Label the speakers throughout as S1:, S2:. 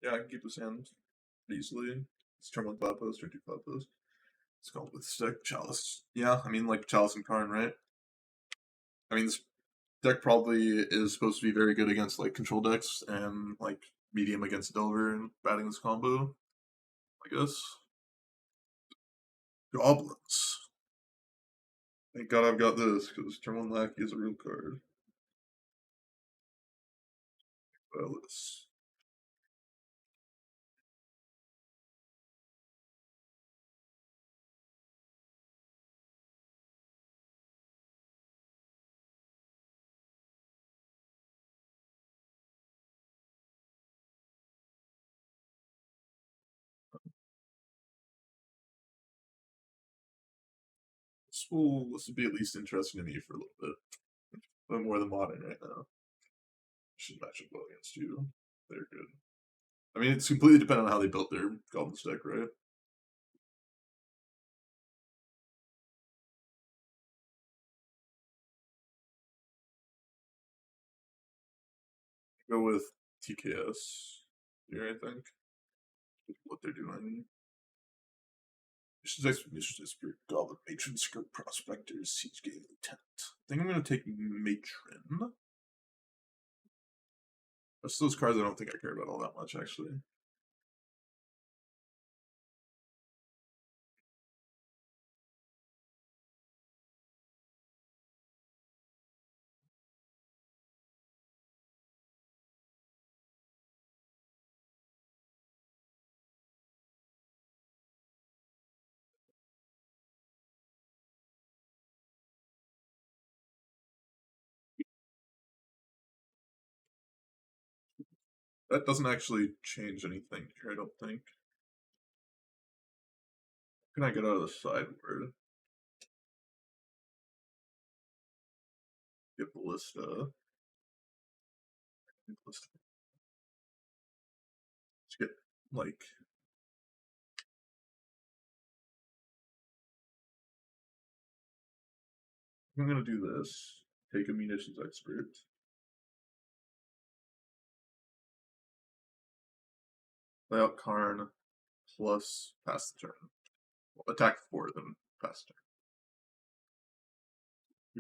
S1: Yeah, I can keep this hand easily. Let's turn one Cloudpost or two Cloudpost. Let's go with stick Chalice. Yeah, I mean like Chalice and Karn, right? I mean this deck probably is supposed to be very good against like control decks and like medium against Delver and batting this combo. I guess. Goblins. Thank God I've got this because turn one Lackey is a real card. Well, this. This will be at least interesting to me for a little bit. But more than modern right now. Should match up well against you. They're good. I mean, it's completely dependent on how they built their Goblins deck, right? Go with TKS here, I think. What they're doing. Missions Expedition Spirit Goblin Matron Skirt Prospectors Siege Gate Lieutenant. I think I'm gonna take Matron. Rest of those cards I don't think I care about all that much actually. That doesn't actually change anything here, I don't think. Can I get out of the sideboard? Get Ballista. Let's get like I'm gonna do this. Take a munitions expert. Play out Karn plus pass the turn. Well, attack 4, then pass the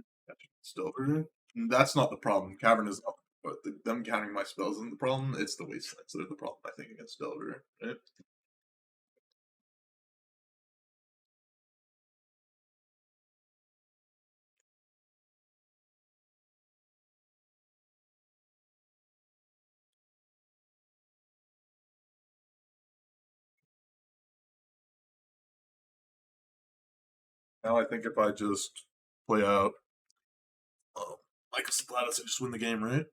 S1: turn. Stover. That's not the problem. Cavern is up. But them countering my spells isn't the problem. It's the wastelands that are the problem, I think, against Delver. Right? Now I think if I just play out Legacy Gladys, I just win the game, right?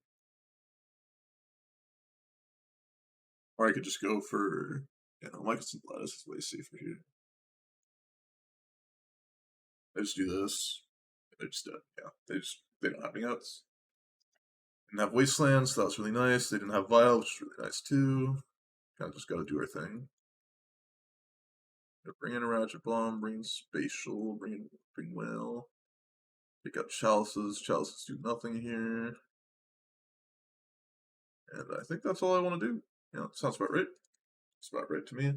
S1: Or I could just go for, Legacy Gladys is way safer here. I just do this. They're just dead. Yeah, they don't have any outs. Didn't have Wastelands, so that was really nice. They didn't have Vial, which was really nice too. Kind of just got to do our thing. Bring in a Ratchet Bomb, bring in Spatial, bring Whale. Pick up Chalices. Chalices do nothing here. And I think that's all I want to do. Yeah, sounds about right. It's about right to me.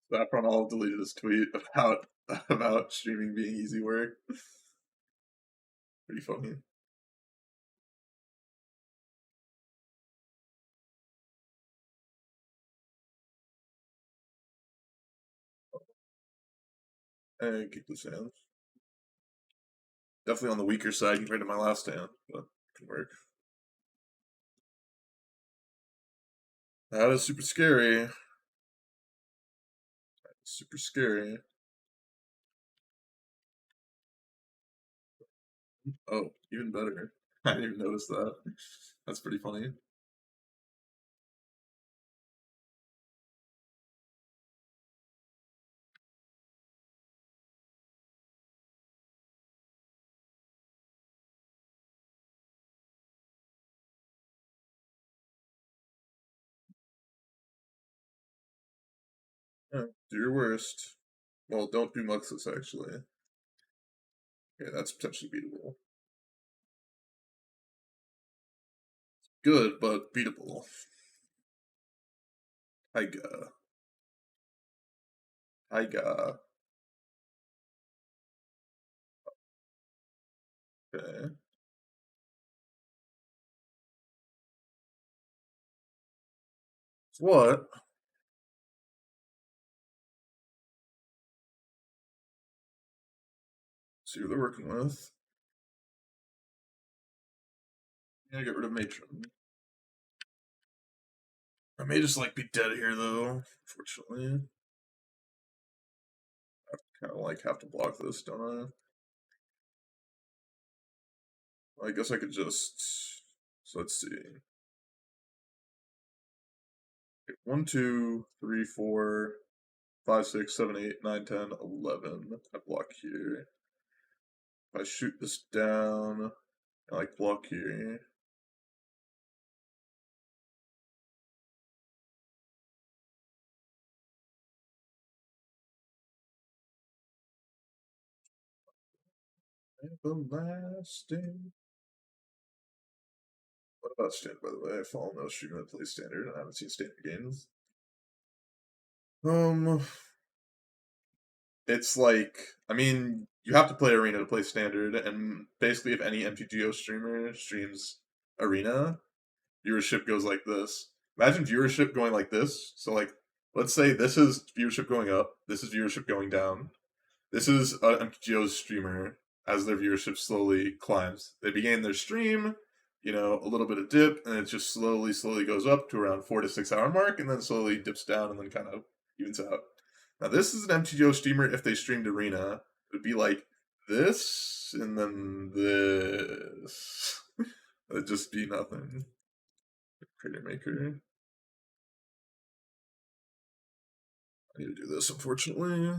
S1: Saffron all deleted his tweet about streaming being easy work. Pretty funny. And keep this hand. Definitely on the weaker side compared to my last hand, but it can work. That is super scary. Super scary. Oh, even better. I didn't even notice that. That's pretty funny. Do your worst. Well, don't do Muxus, actually. Okay, that's potentially beatable. Good, but beatable. Taiga. Taiga. Okay. What? See who they're working with. Yeah, get rid of Matron. I may just like be dead here though, unfortunately. I kinda like have to block this, don't I? I guess I could just, so let's see. Okay, 1, 2, 3, 4, 5, 6, 7, 8, 9, 10, 11. I block here. If I shoot this down, I like block here. Everlasting. What about Standard, by the way? I follow no streamer that plays Standard, and I haven't seen Standard games. Um, it's like, I mean, you have to play Arena to play Standard, and basically, if any MTGO streamer streams Arena, viewership goes like this. Imagine viewership going like this. So, like, let's say this is viewership going up, this is viewership going down. This is MTGO's streamer as their viewership slowly climbs. They begin their stream, a little bit of dip, and it just slowly goes up to around 4 to 6 hour mark, and then slowly dips down and then kind of evens out. Now, this is an MTGO streamer. If they streamed Arena, it would be like this, and then this. It'd just be nothing. Creator Maker. I need to do this, unfortunately.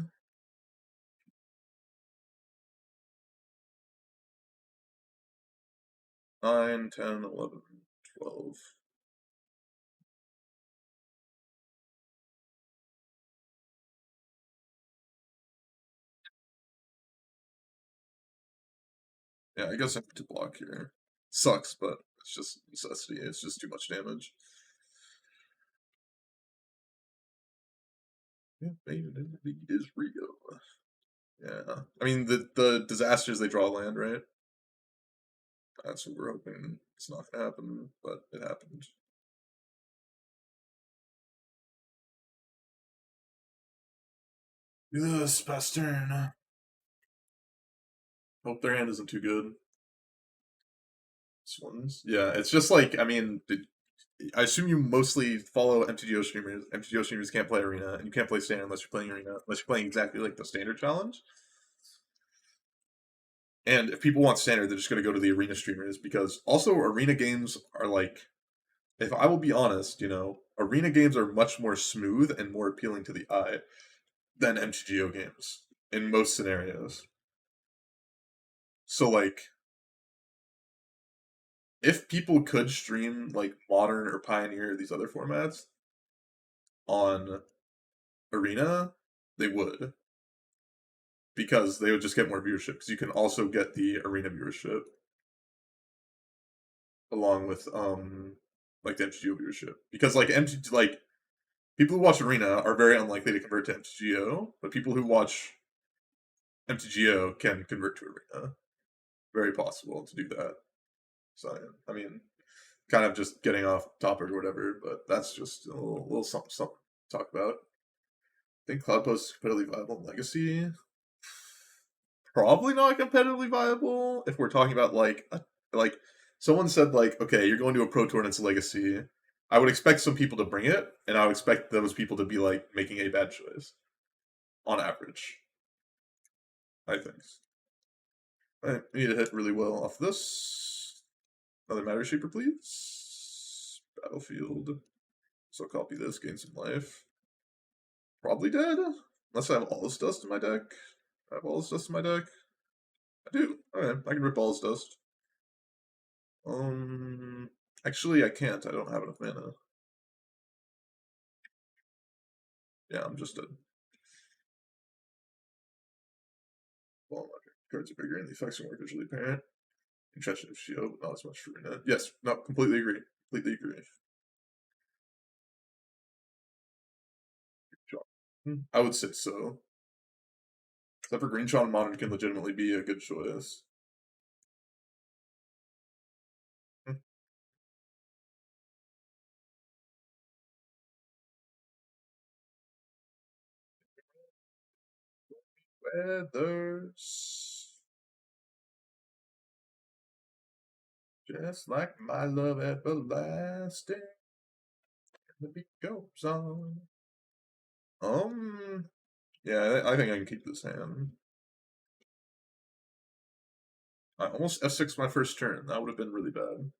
S1: 9, 10, 11, 12. Yeah, I guess I have to block here. Sucks, but it's just necessity. It's just too much damage. Yeah, baby, it is real. Yeah, I mean the disasters they draw land, right? That's what we're hoping. It's not gonna happen, but it happened. Yes, best turn. Hope their hand isn't too good. This one's, yeah. It's just like, I mean, I assume you mostly follow MTGO streamers. MTGO streamers can't play Arena, and you can't play Standard unless you're playing Arena, unless you're playing exactly like the Standard challenge. And if people want Standard, they're just going to go to the Arena streamers because also Arena games are like, if I will be honest, Arena games are much more smooth and more appealing to the eye than MTGO games in most scenarios. So, like, if people could stream like Modern or Pioneer or these other formats on Arena, they would because they would just get more viewership. Because you can also get the Arena viewership along with like the MTGO viewership because like people who watch Arena are very unlikely to convert to MTGO, but people who watch MTGO can convert to Arena. Very possible to do that. So I mean, kind of just getting off topic or whatever, but that's just a little something to talk about. I think Cloudpost is competitively viable in Legacy. Probably not competitively viable if we're talking about like someone said like, okay, you're going to a pro tour and it's Legacy. I would expect some people to bring it, and I would expect those people to be like making a bad choice on average. I think. Alright, we need to hit really well off this. Another Matter Shaper, please. Battlefield. So I'll copy this, gain some life. Probably dead. Unless I have all this dust in my deck. I have all this dust in my deck. I do. Alright, I can rip all this dust. Actually, I can't. I don't have enough mana. Yeah, I'm just dead. Cards are bigger and the effects are more visually apparent. Contraction of shield, but not as much for net. Yes, no, completely agree. Completely agree. I would say so. Except for Green Tron Modern can legitimately be a good choice. Weathers. Just like my love everlasting. The beat goes on. Yeah, I think I can keep this hand. I almost F6 my first turn. That would have been really bad.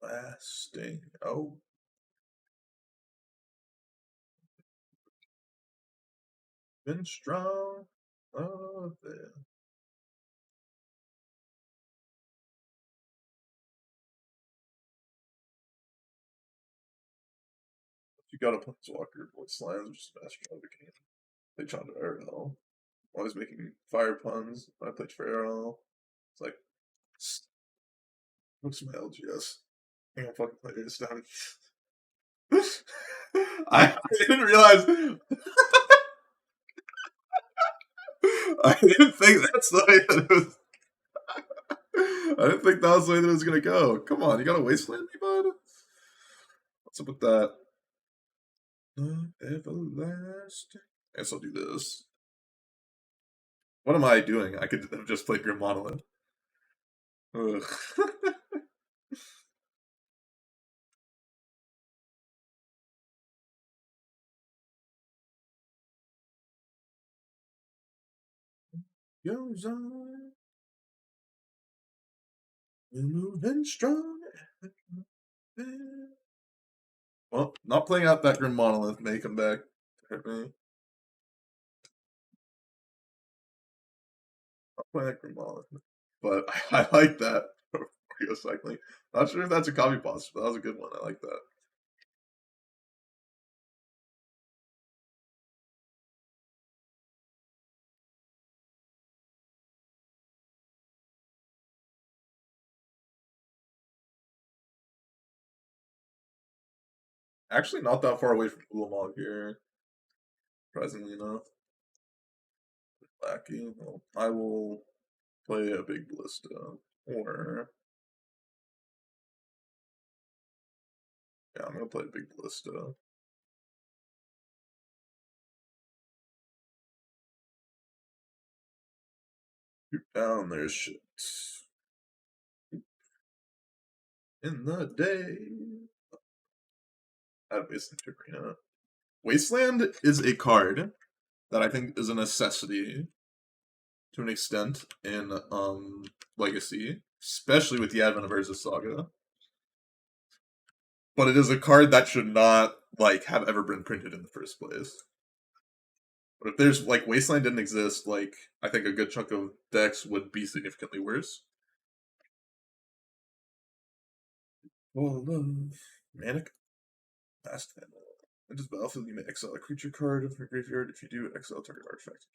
S1: Lasting. Oh. Been strong. Oh, there. You got a Planeswalker, voice lands, which is Master of the Game. Play Chandra Arrow. Always making fire puns. When I played for Arrow, it's like, what's my LGS? I can't fucking play this down. I didn't realize. I didn't think that's the way that it was. I didn't think that was the way that it was gonna go. Come on, you got a wasteland me, bud? What's up with that? Everlasting. I guess I'll do this. What am I doing? I could have just played Grim Monolith. Ugh. Goes on. We're moving strong. Well, not playing out that Grim Monolith may come back to hurt me. Not playing that Grim Monolith. But I like that. Mario cycling. Not sure if that's a copy boss, but that was a good one. I like that. Actually, not that far away from Ulamog here, surprisingly enough. Lackey. Well, I will play a big ballista. Or, yeah, I'm going to play a big ballista. Shoot down their shit. In the day. At Wasteland Arena. Wasteland is a card that I think is a necessity to an extent in Legacy, especially with the advent of Urza Saga. But it is a card that should not like have ever been printed in the first place. But if there's like Wasteland didn't exist, like I think a good chunk of decks would be significantly worse. Full of Manic. Last mana. It just battlefield, you may exile a creature card from your graveyard. If you do, exile target artifact.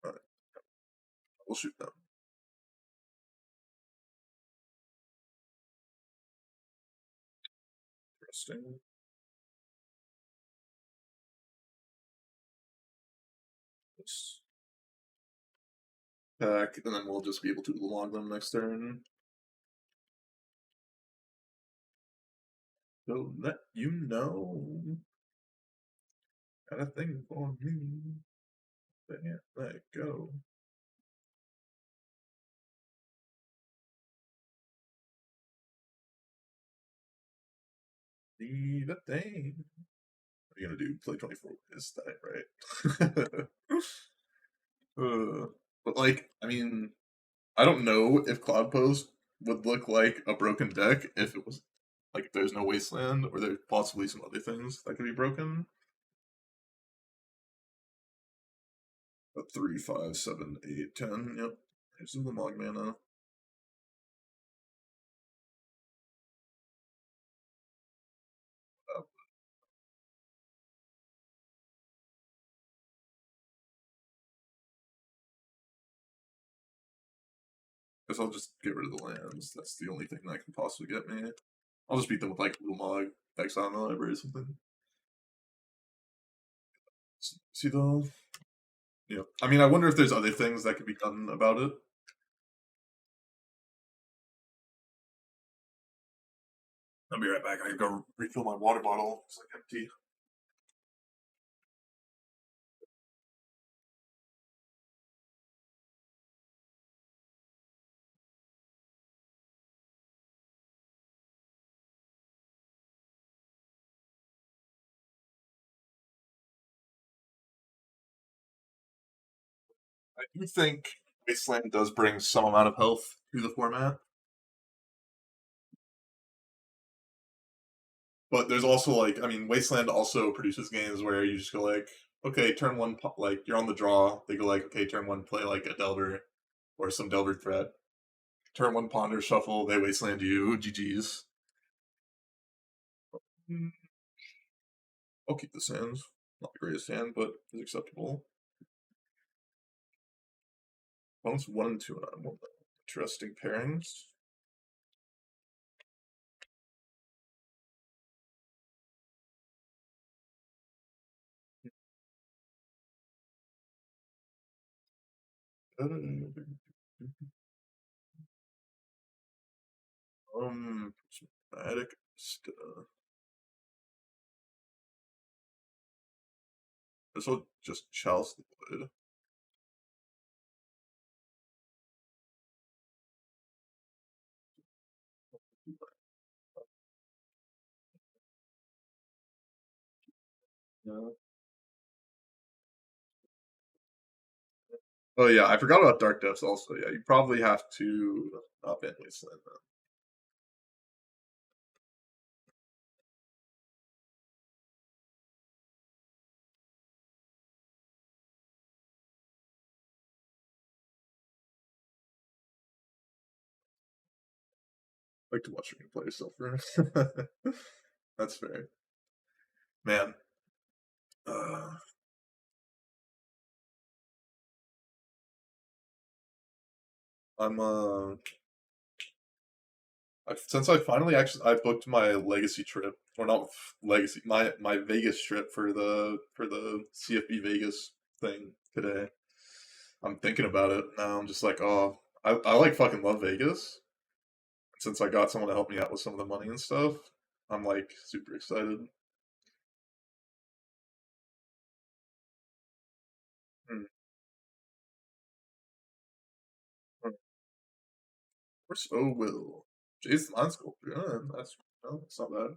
S1: Alright. We'll shoot them. Interesting. Attack, and then we'll just be able to log them next turn. So let you know. Got a thing for me. Can't let go. Need a thing. What are you gonna do? Play 24 is that right? But like, I mean, I don't know if Cloudpost would look like a broken deck if it was like if there's no wasteland or there's possibly some other things that could be broken. A 3, 5, 7, 8, 10. Yep. Here's the Lamog mana. Guess I'll just get rid of the lands. That's the only thing that can possibly get me. I'll just beat them with like Ulamog, Exile in the library or something. See though? Yeah. I mean, I wonder if there's other things that could be done about it. I'll be right back. I gotta go refill my water bottle. It's like empty. I do think Wasteland does bring some amount of health to the format, but there's also like, I mean, Wasteland also produces games where you just go like, okay, turn one, like you're on the draw. They go like, okay, turn one, play like a Delver or some Delver threat. Turn one, ponder, shuffle. They Wasteland you. GG's. I'll keep this hand. Not the greatest hand, but it's acceptable. Opponent's 1 and 2, and I'm 1. Interesting pairings. Prismatic. This will just chalice the wood. Yeah. Oh yeah, I forgot about Dark Depths also. Yeah, you probably have to not ban Wasteland then. I like to watch you play Silver. That's fair. Man. Uh, I'm since I finally I booked my Legacy trip, or not Legacy, my Vegas trip for the CFB Vegas thing today. I'm thinking about it now. I'm just like, oh, I like fucking love Vegas. Since I got someone to help me out with some of the money and stuff, I'm like super excited. Hmm. Of course, oh will. Jason Line Sculptor. That's no, that's not bad.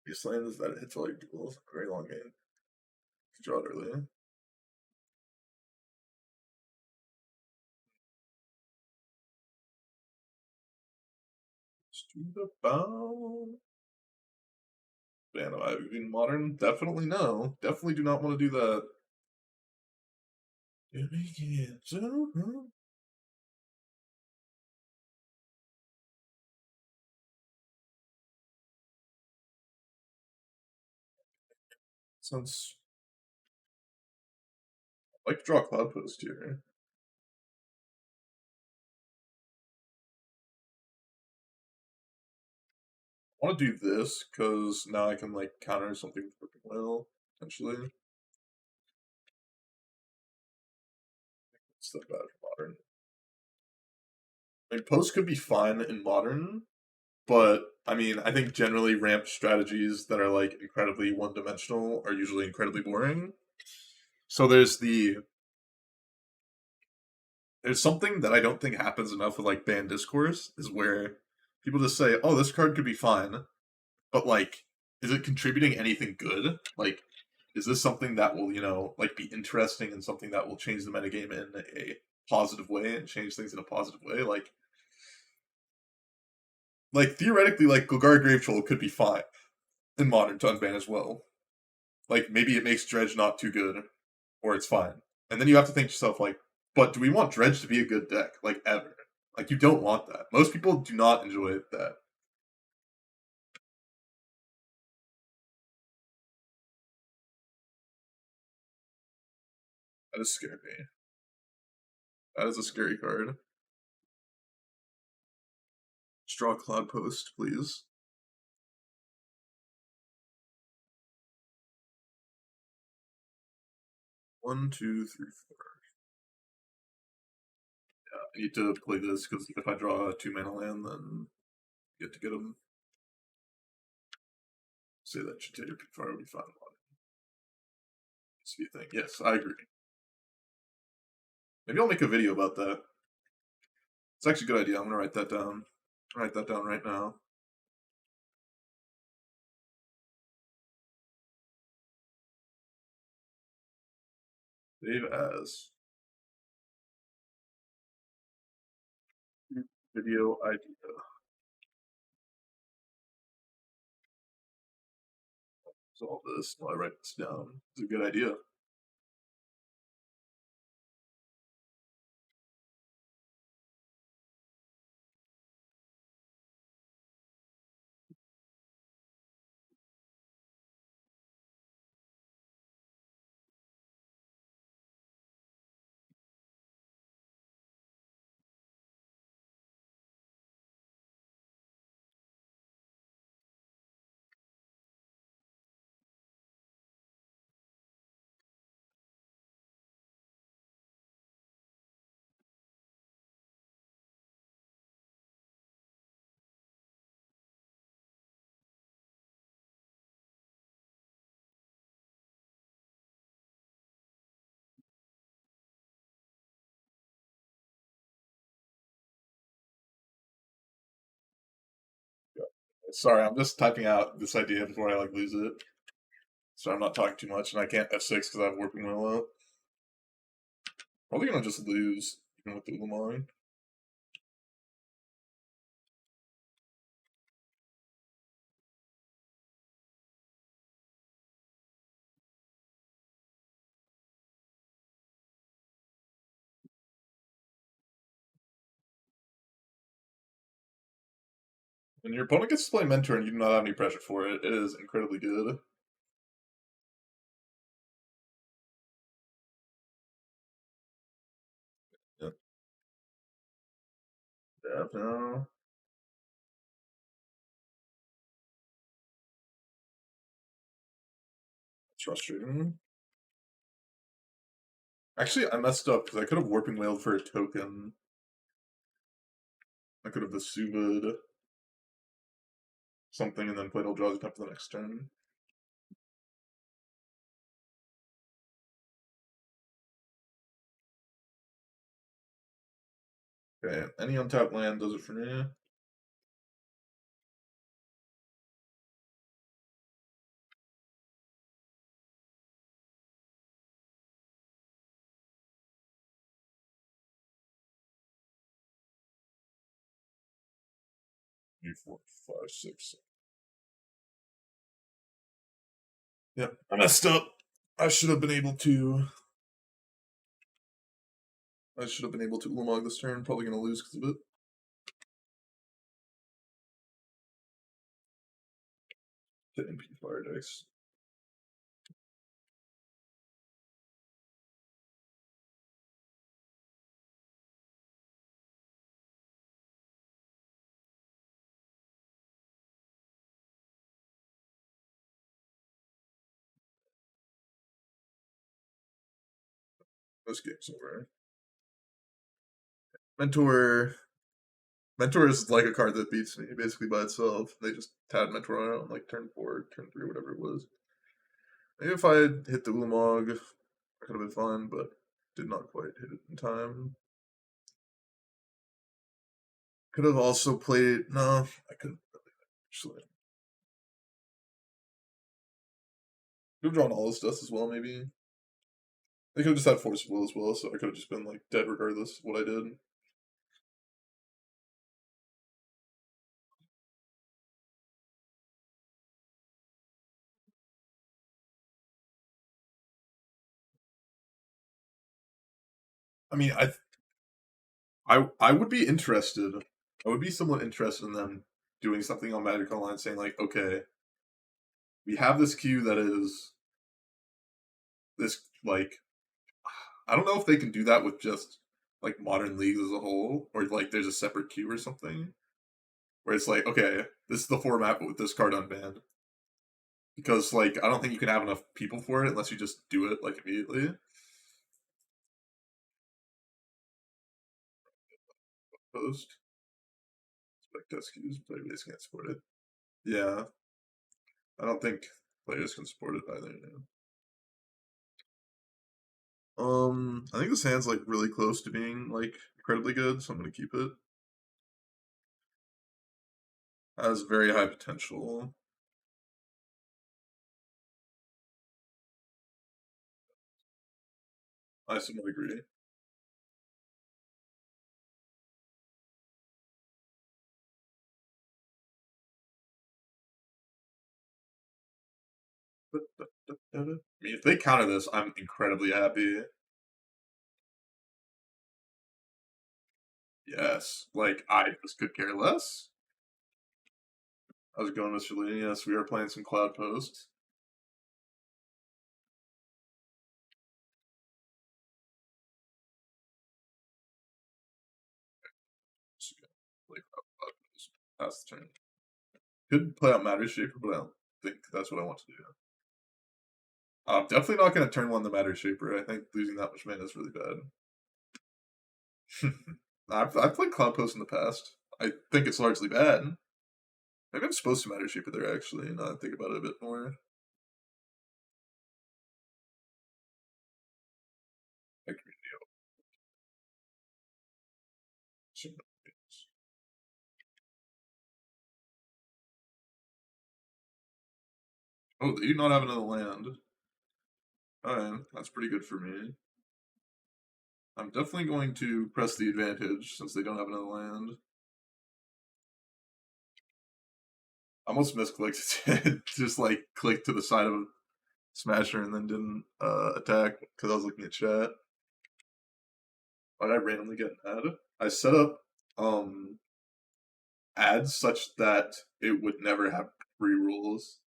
S1: These lands that it hits all your duels. Very long game. Draw it early. To the bow. Man, am I even modern? Definitely no. Definitely do not want to do that. Sounds I like to draw Cloudpost here. I want to do this because now I can like counter something fucking well potentially. It's that bad for modern. I mean, post could be fine in modern, but I mean, I think generally ramp strategies that are like incredibly one-dimensional are usually incredibly boring. So there's something that I don't think happens enough with like banned discourse is where people just say, "Oh, this card could be fine," but like, is it contributing anything good? Like, is this something that will like be interesting and something that will change the metagame in a positive way and change things in a positive way? Like theoretically, like Golgari Grave Troll could be fine in modern to unban as well. Like maybe it makes Dredge not too good, or it's fine. And then you have to think to yourself like, but do we want Dredge to be a good deck like ever? Like you don't want that. Most people do not enjoy that. That is scary. That is a scary card. Just draw a Cloudpost, please. One, two, three, four. Yeah, I need to play this because if I draw a 2-mana land, then I get to get them. Say that should take your priority 5 on it. Thing. Yes, I agree. Maybe I'll make a video about that. It's actually a good idea. I'm gonna write that down. Write that down right now. Save as video idea. Solve this while I write this down. It's a good idea. Sorry, I'm just typing out this idea before I lose it. So I'm not talking too much, and I can't F6 because I have Warping Wheel up. Probably gonna just lose, even with the Ulamog. When your opponent gets to play Mentor and you do not have any pressure for it, it is incredibly good. Yep. Yeah, no. It's frustrating. Actually, I messed up because I could have Warping Wailed for a token. I could have Vesuva'd something and then played Old Draws Attempt for the next turn. Okay, any untapped land does it for me. Three, four, five, six. Yeah, I messed up. I should have been able to. I should have been able to Ulamog this turn. Probably gonna lose because of it. To MP Fire Dice. This game's over. Mentor is like a card that beats me basically by itself. They just tad Mentor out on turn 4, turn 3, whatever it was. Maybe if I had hit the Ulamog, I could have been fine, but did not quite hit it in time. Could have also played. No, I couldn't really actually. Could have drawn all this stuff as well, maybe. I could have just had Force of Will as well, so I could have just been dead regardless of what I did. I mean, I would be interested. I would be somewhat interested in them doing something on Magic Online, saying okay, we have this queue that is this I don't know if they can do that with just like modern leagues as a whole, or like there's a separate queue or something where it's like, okay, this is the format, but with this card unbanned. Because like I don't think you can have enough people for it unless you just do it like immediately. Post spec test queues, players can't support it. Yeah, I don't think players can support it either. No. I think this hand's like really close to being like incredibly good, so I'm gonna keep it. Has very high potential. I somewhat agree. I mean, if they counter this, I'm incredibly happy. Yes, like I just could care less. How's it going, Mr. Lee? Yes, we are playing some Cloudpost. Play Cloudpost. Pass the turn. Could play out Matter Shaper, but I don't think that's what I want to do. I'm definitely not going to turn one the Matter Shaper. I think losing that much mana is really bad. I've played Cloudpost in the past. I think it's largely bad. Maybe I'm supposed to Matter Shaper there, actually, now that I think about it a bit more. I Oh, they do not have another land. Alright, that's pretty good for me. I'm definitely going to press the advantage since they don't have another land. I almost misclicked just like clicked to the side of Smasher and then didn't attack because I was looking at chat. Why did I randomly get an ad? I set up um ads such that it would never have pre-rules.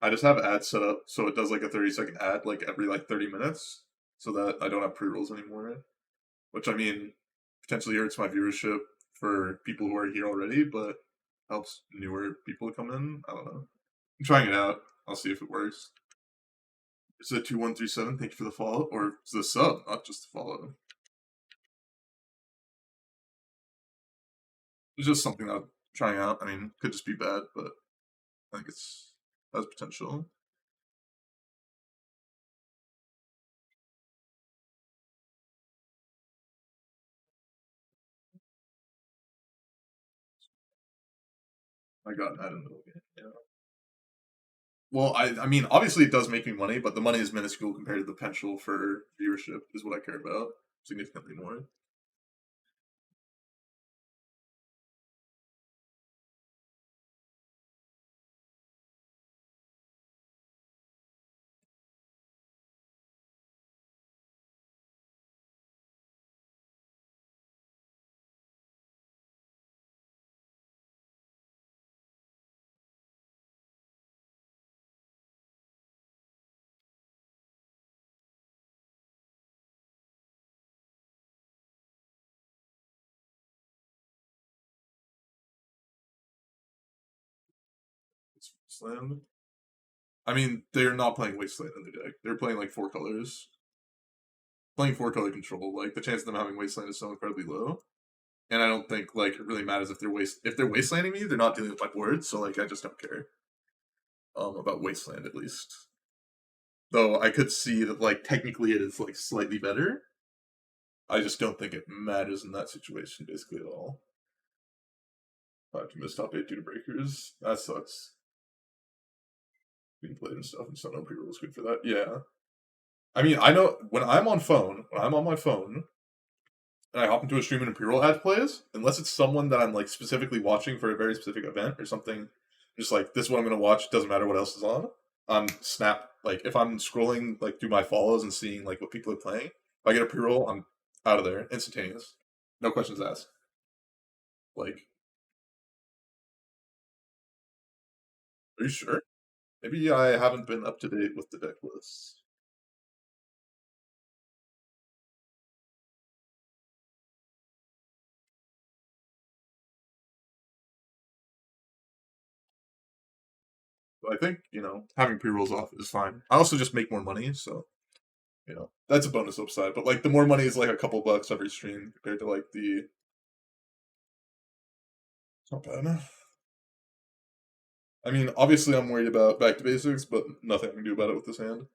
S1: I just have ads set up so it does like a 30-second ad like every like 30 minutes so that I don't have pre-rolls anymore. Which I mean potentially hurts my viewership for people who are here already, but helps newer people come in. I don't know. I'm trying it out. I'll see if it works. Is it 2137? Thank you for the follow. Or is the sub, not just the follow. It's just something that I'm trying out. I mean, could just be bad, but I think it's has potential. I got that in the middle game. Yeah. Well, I mean, obviously it does make me money, but the money is minuscule compared to the potential for viewership, is what I care about significantly more. It's slammed. I mean, they're not playing Wasteland in their deck. They're playing like four colors. Playing four color control, like the chance of them having Wasteland is so incredibly low. And I don't think like it really matters if they're wastelanding me, they're not dealing with my board, so like I just don't care. About Wasteland at least. Though I could see that like technically it is like slightly better. I just don't think it matters in that situation basically at all. I have to miss top 8 due to breakers. That sucks. Being played and stuff and so no pre-rules good for that. Yeah. I mean, I know when I'm on my phone, and I hop into a stream and a pre-roll ad plays, unless it's someone that I'm like specifically watching for a very specific event or something, just like this is what I'm gonna watch, doesn't matter what else is on. Snap like if I'm scrolling like through my follows and seeing like what people are playing, if I get a pre-roll, I'm out of there, instantaneous, no questions asked. Like, are you sure? Maybe I haven't been up to date with the deck lists. I think, having pre-rolls off is fine. I also just make more money, so, that's a bonus upside. But, like, the more money is, like, a couple bucks every stream compared to, like, the... It's not bad. I mean, obviously I'm worried about back to basics, but nothing I can do about it with this hand.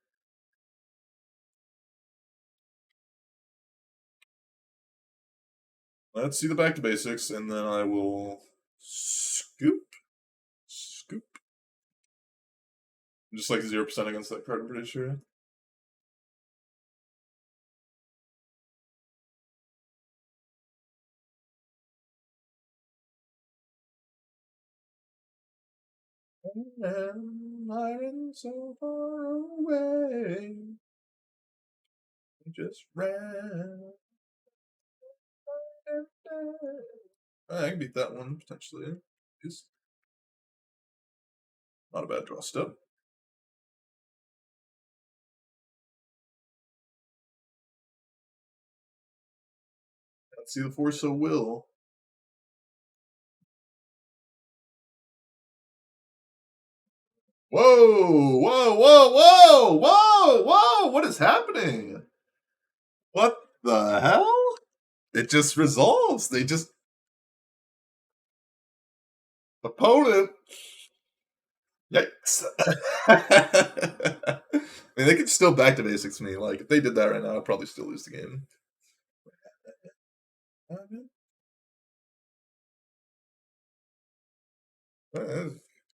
S1: Let's see the back to basics, and then I will scoop. Scoop. Just like 0% against that card, I'm pretty sure. And I'm so far away. I just ran. I can beat that one, potentially. It's not a bad draw step. Let's see the force of will. Whoa! Whoa! Whoa! Whoa! Whoa! Whoa! What is happening? What the hell? It just resolves. They just... Opponent. Yikes. I mean, they could still back to basics me. Like, if they did that right now, I'd probably still lose the game.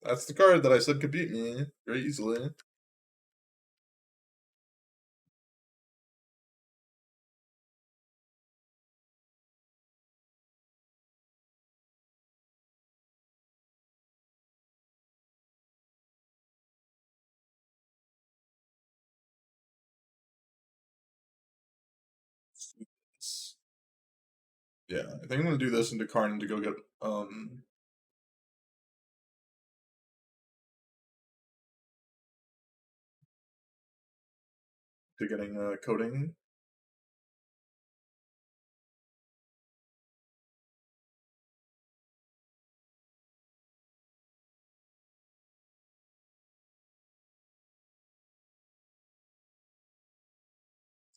S1: That's the card that I said could beat me very easily. Yeah, I think I'm gonna do this into Karn to go get to getting coding.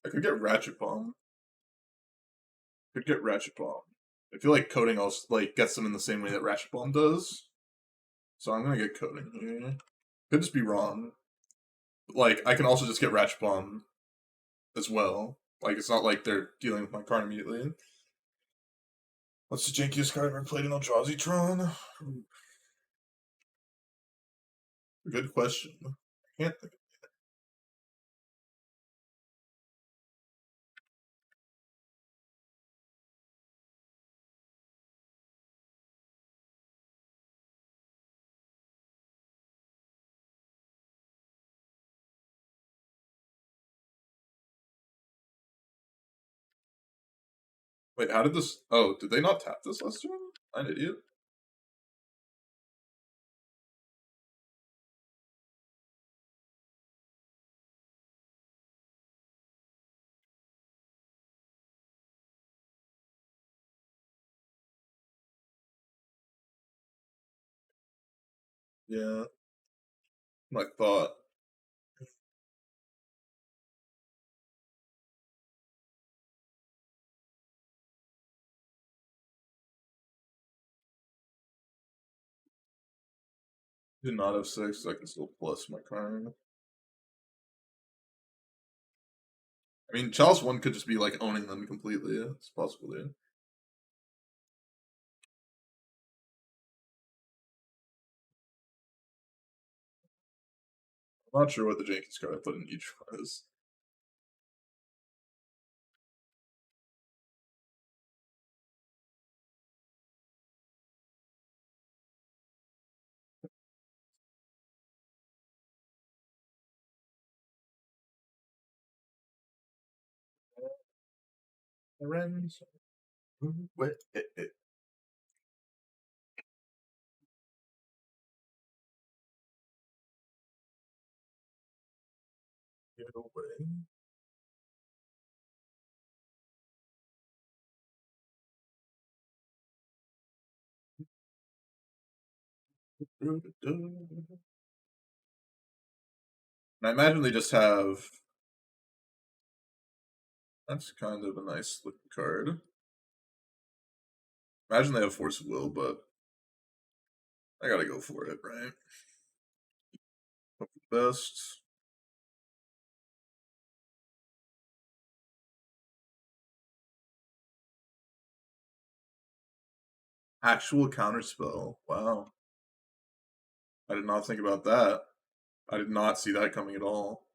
S1: I could get Ratchet Bomb. Could get Ratchet Bomb. I feel like coding also like gets them in the same way that Ratchet Bomb does. So I'm gonna get coding here. Could just be wrong. But, like, I can also just get Ratchet Bomb as well. Like, it's not like they're dealing with my card immediately. What's the jankiest card I've ever played in Legacy Tron? Good question. I can't think. Wait, how did this... Oh, did they not tap this last turn? I'm an idiot. Yeah. My thought. Did not have 6, so I can still plus my card. I mean, Chalice 1 could just be like owning them completely. It's a possibility. I'm not sure what the Jenkins card I put in each was. Wait, get away. And I imagine they just have. That's kind of a nice looking card. Imagine they have Force of Will, but I gotta go for it, right? Hope for the best. Actual counterspell. Wow. I did not think about that. I did not see that coming at all.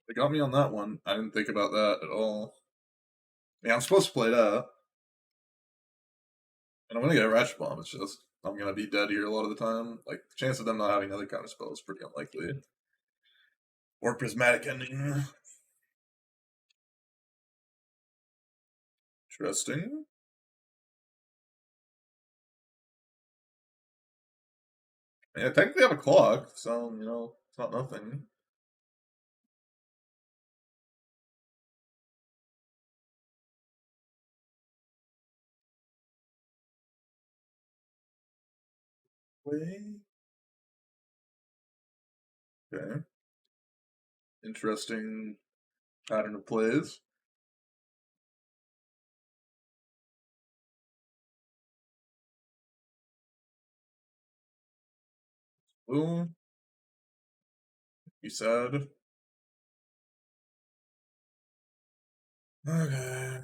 S1: They got me on that one. I didn't think about that at all. Yeah, I'm supposed to play that. And I'm gonna get a Ratchet Bomb. It's just I'm gonna be dead here a lot of the time. Like the chance of them not having another counterspell is pretty unlikely. Or Prismatic Ending. Interesting. Yeah, technically I have a clock, so it's not nothing. Way. Okay. Interesting pattern of plays. Ooh, you said. Okay.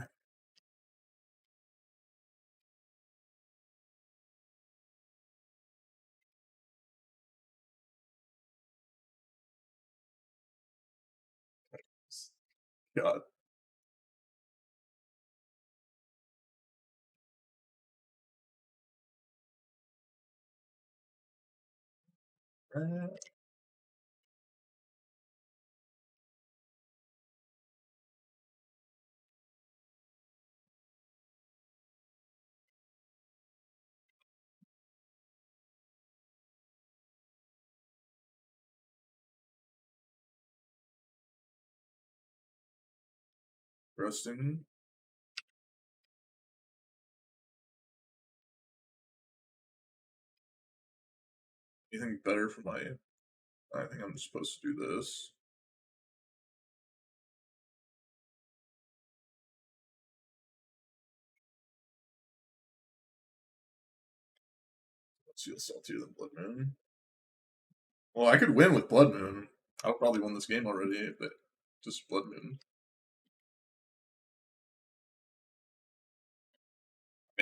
S1: God. Interesting. Anything better for my. I think I'm supposed to do this. Let's feel saltier than Blood Moon. Well, I could win with Blood Moon. I'll probably win this game already, but just Blood Moon.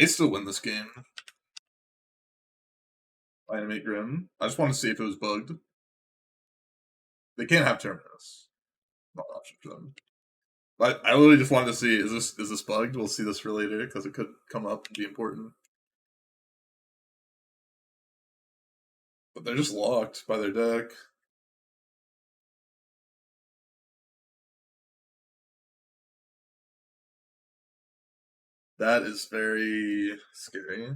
S1: I still win this game. Animate Grim. I just want to see if it was bugged. They can't have Terminus. Not an option for them. But I literally just wanted to see, is this bugged? We'll see this for later, because it could come up and be important. But they're just locked by their deck. That is very scary.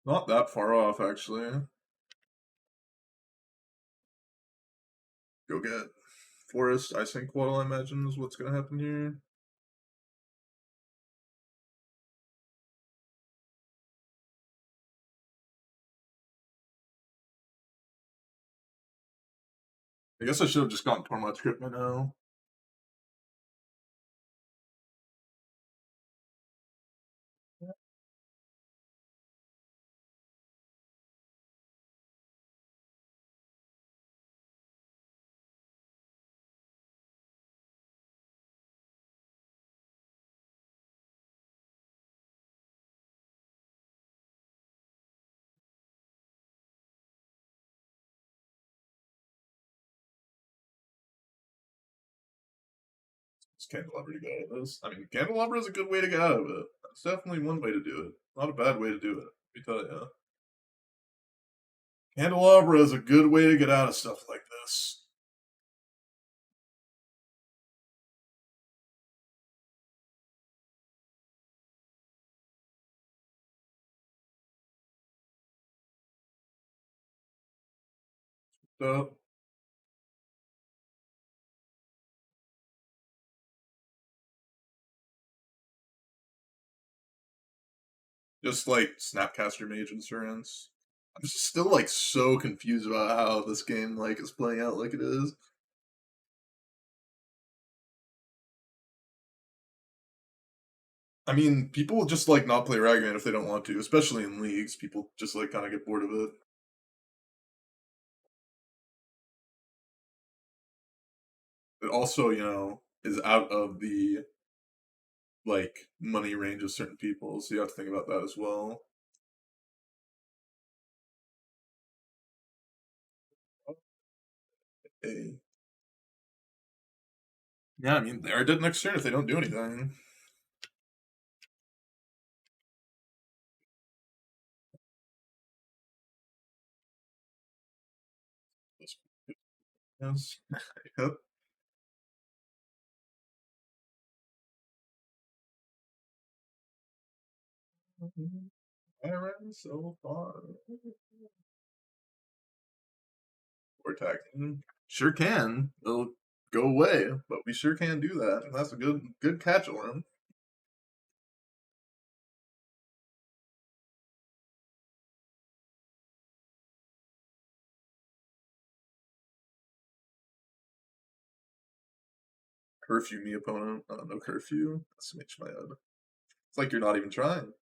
S1: Not that far off, actually. Go get Forest, Ice Ink Waddle, I imagine, is what's going to happen here. I guess I should have just gotten Tormod Script by now. It's Candelabra to get out of this. I mean, Candelabra is a good way to get out of it. That's definitely one way to do it. Not a bad way to do it, let me tell you. Candelabra is a good way to get out of stuff like this. So just like Snapcaster Mage Insurance. I'm just still like so confused about how this game like is playing out like it is. I mean, people just like not play Ragavan if they don't want to, especially in leagues. People just like kind of get bored of it. It also, is out of the like money range of certain people, so you have to think about that as well. Hey. Yeah, I mean, they're dead next turn if they don't do anything. Yes. Yep. I ran so far. Or attacking. Sure can. It'll go away, but we sure can do that. And that's a good catch on him. Curfew me opponent. No curfew. That's makes my head. It's like you're not even trying.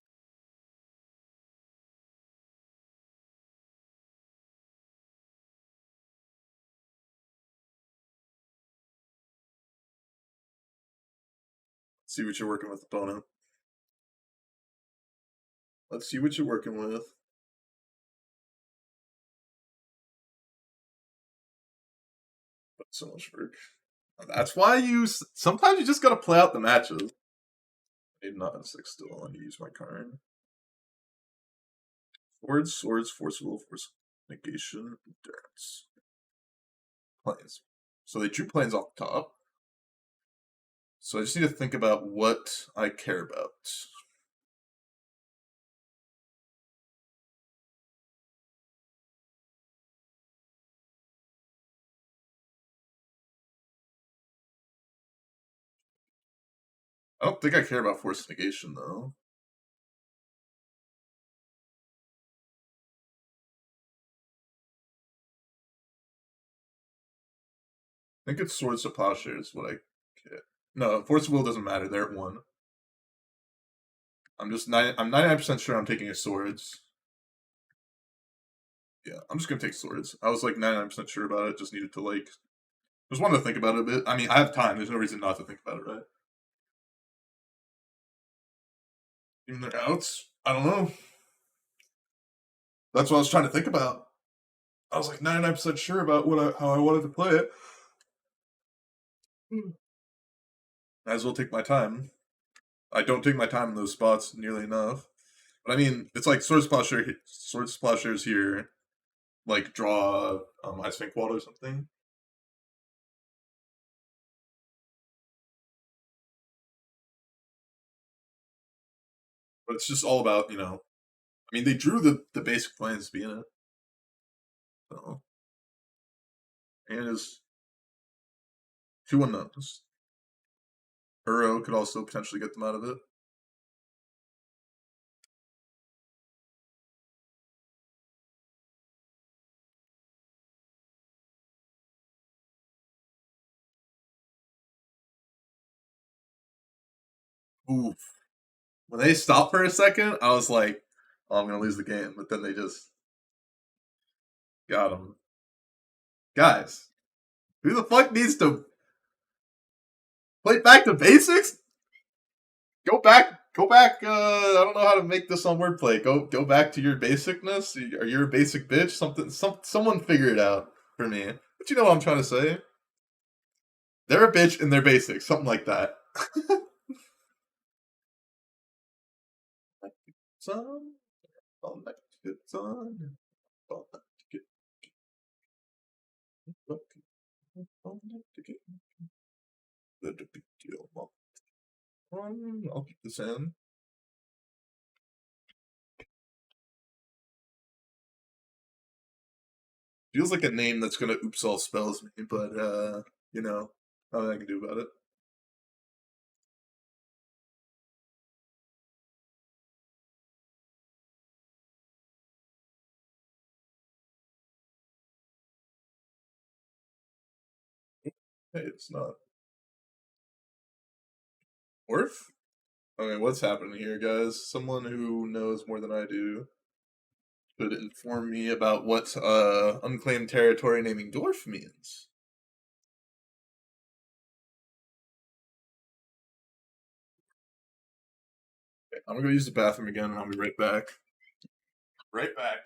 S1: See what you're working with, opponent. Let's see what you're working with. But so much work. That's why sometimes you just gotta play out the matches. Maybe not in 6 still. I need to use my card. Swords, forcible, force, negation, endurance. Planes. So they drew planes off the top. So I just need to think about what I care about. I don't think I care about force negation though. I think it's swords to plowshares what I care. No, force will doesn't matter. They're at 1. I'm 99% sure I'm taking a swords. Yeah, I'm just gonna take swords. I was like 99% sure about it. Just needed to like just wanted to think about it a bit. I mean, I have time. There's no reason not to think about it, right? Even their outs, I don't know. That's what I was trying to think about. I was like 99% sure about how I wanted to play it. Might as well take my time. I don't take my time in those spots nearly enough. But I mean, it's like sword splashers here, like draw Ice Fink Wall or something. But it's just all about, I mean, they drew the basic plans to be in it. So, and is 2 unknowns. Uro could also potentially get them out of it. Oof. When they stopped for a second, I was like, oh, I'm going to lose the game. But then they just got him. Guys, who the fuck needs to play back to basics? Go back. I don't know how to make this on wordplay. Go back to your basicness. Are you a basic bitch? Someone figure it out for me. But you know what I'm trying to say? They're a bitch and they're basic. Something like that. Son, all night to get on. All night to get all night to get the big deal. I'll keep this in. Feels like a name that's gonna oops all spells me, but you know, nothing I can do about it. Hey, it's not worth. Okay, what's happening here, guys? Someone who knows more than I do could inform me about what unclaimed territory naming dwarf means. Okay, I'm gonna go use the bathroom again, and I'll be right back. Right back.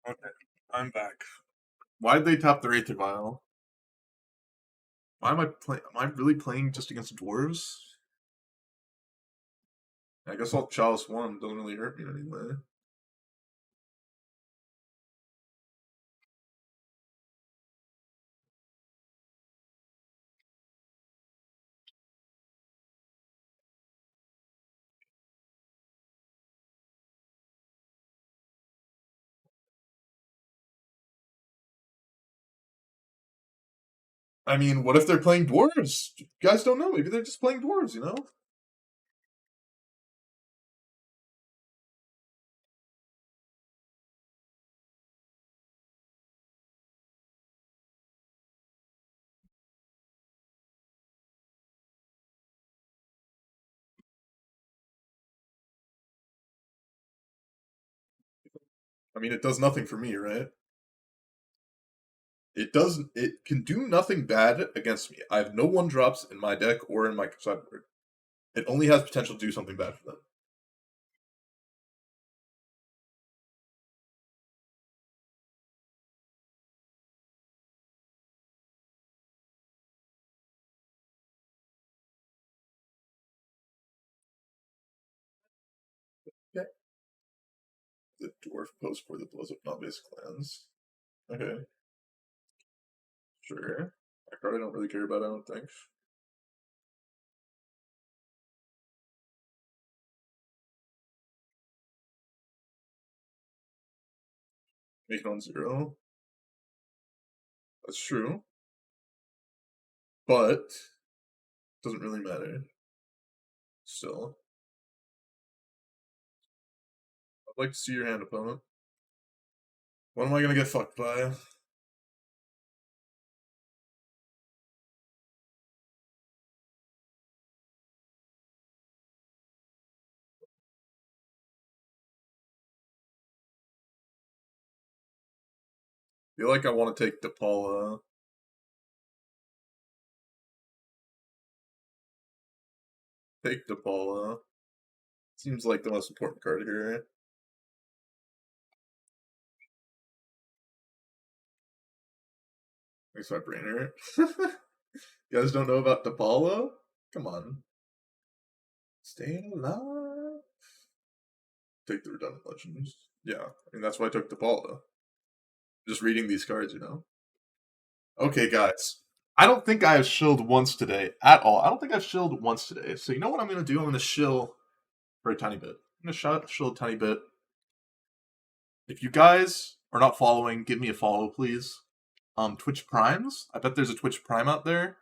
S1: Okay, I'm back. Why did they top the Wraither Vial? Why am I playing? Am I really playing just against dwarves? I guess I'll Chalice 1. Doesn't really hurt me anyway. I mean, what if they're playing dwarves? You guys don't know. Maybe they're just playing dwarves, you know? I mean, it does nothing for me, right? It can do nothing bad against me. I have no one drops in my deck or in my sideboard. It only has potential to do something bad for them. Yeah. The dwarf post for the blows up non-base clans. Okay, sure. That card I don't really care about, I don't think. Make it on 0. That's true. But doesn't really matter. Still. I'd like to see your hand, opponent. What am I gonna get fucked by? Feel like I want to take DePaula. Take DePaula. Seems like the most important card here. Makes my brain hurt. You guys don't know about DePaula? Come on. Staying alive. Take the redundant legends. Yeah, I mean that's why I took DePaula. Just reading these cards, you know. Okay, guys. I don't think I have shilled once today at all. I don't think I've shilled once today. So you know what I'm gonna do? I'm gonna shill for a tiny bit. I'm gonna shill a tiny bit. If you guys are not following, give me a follow, please. Twitch Primes. I bet there's a Twitch Prime out there.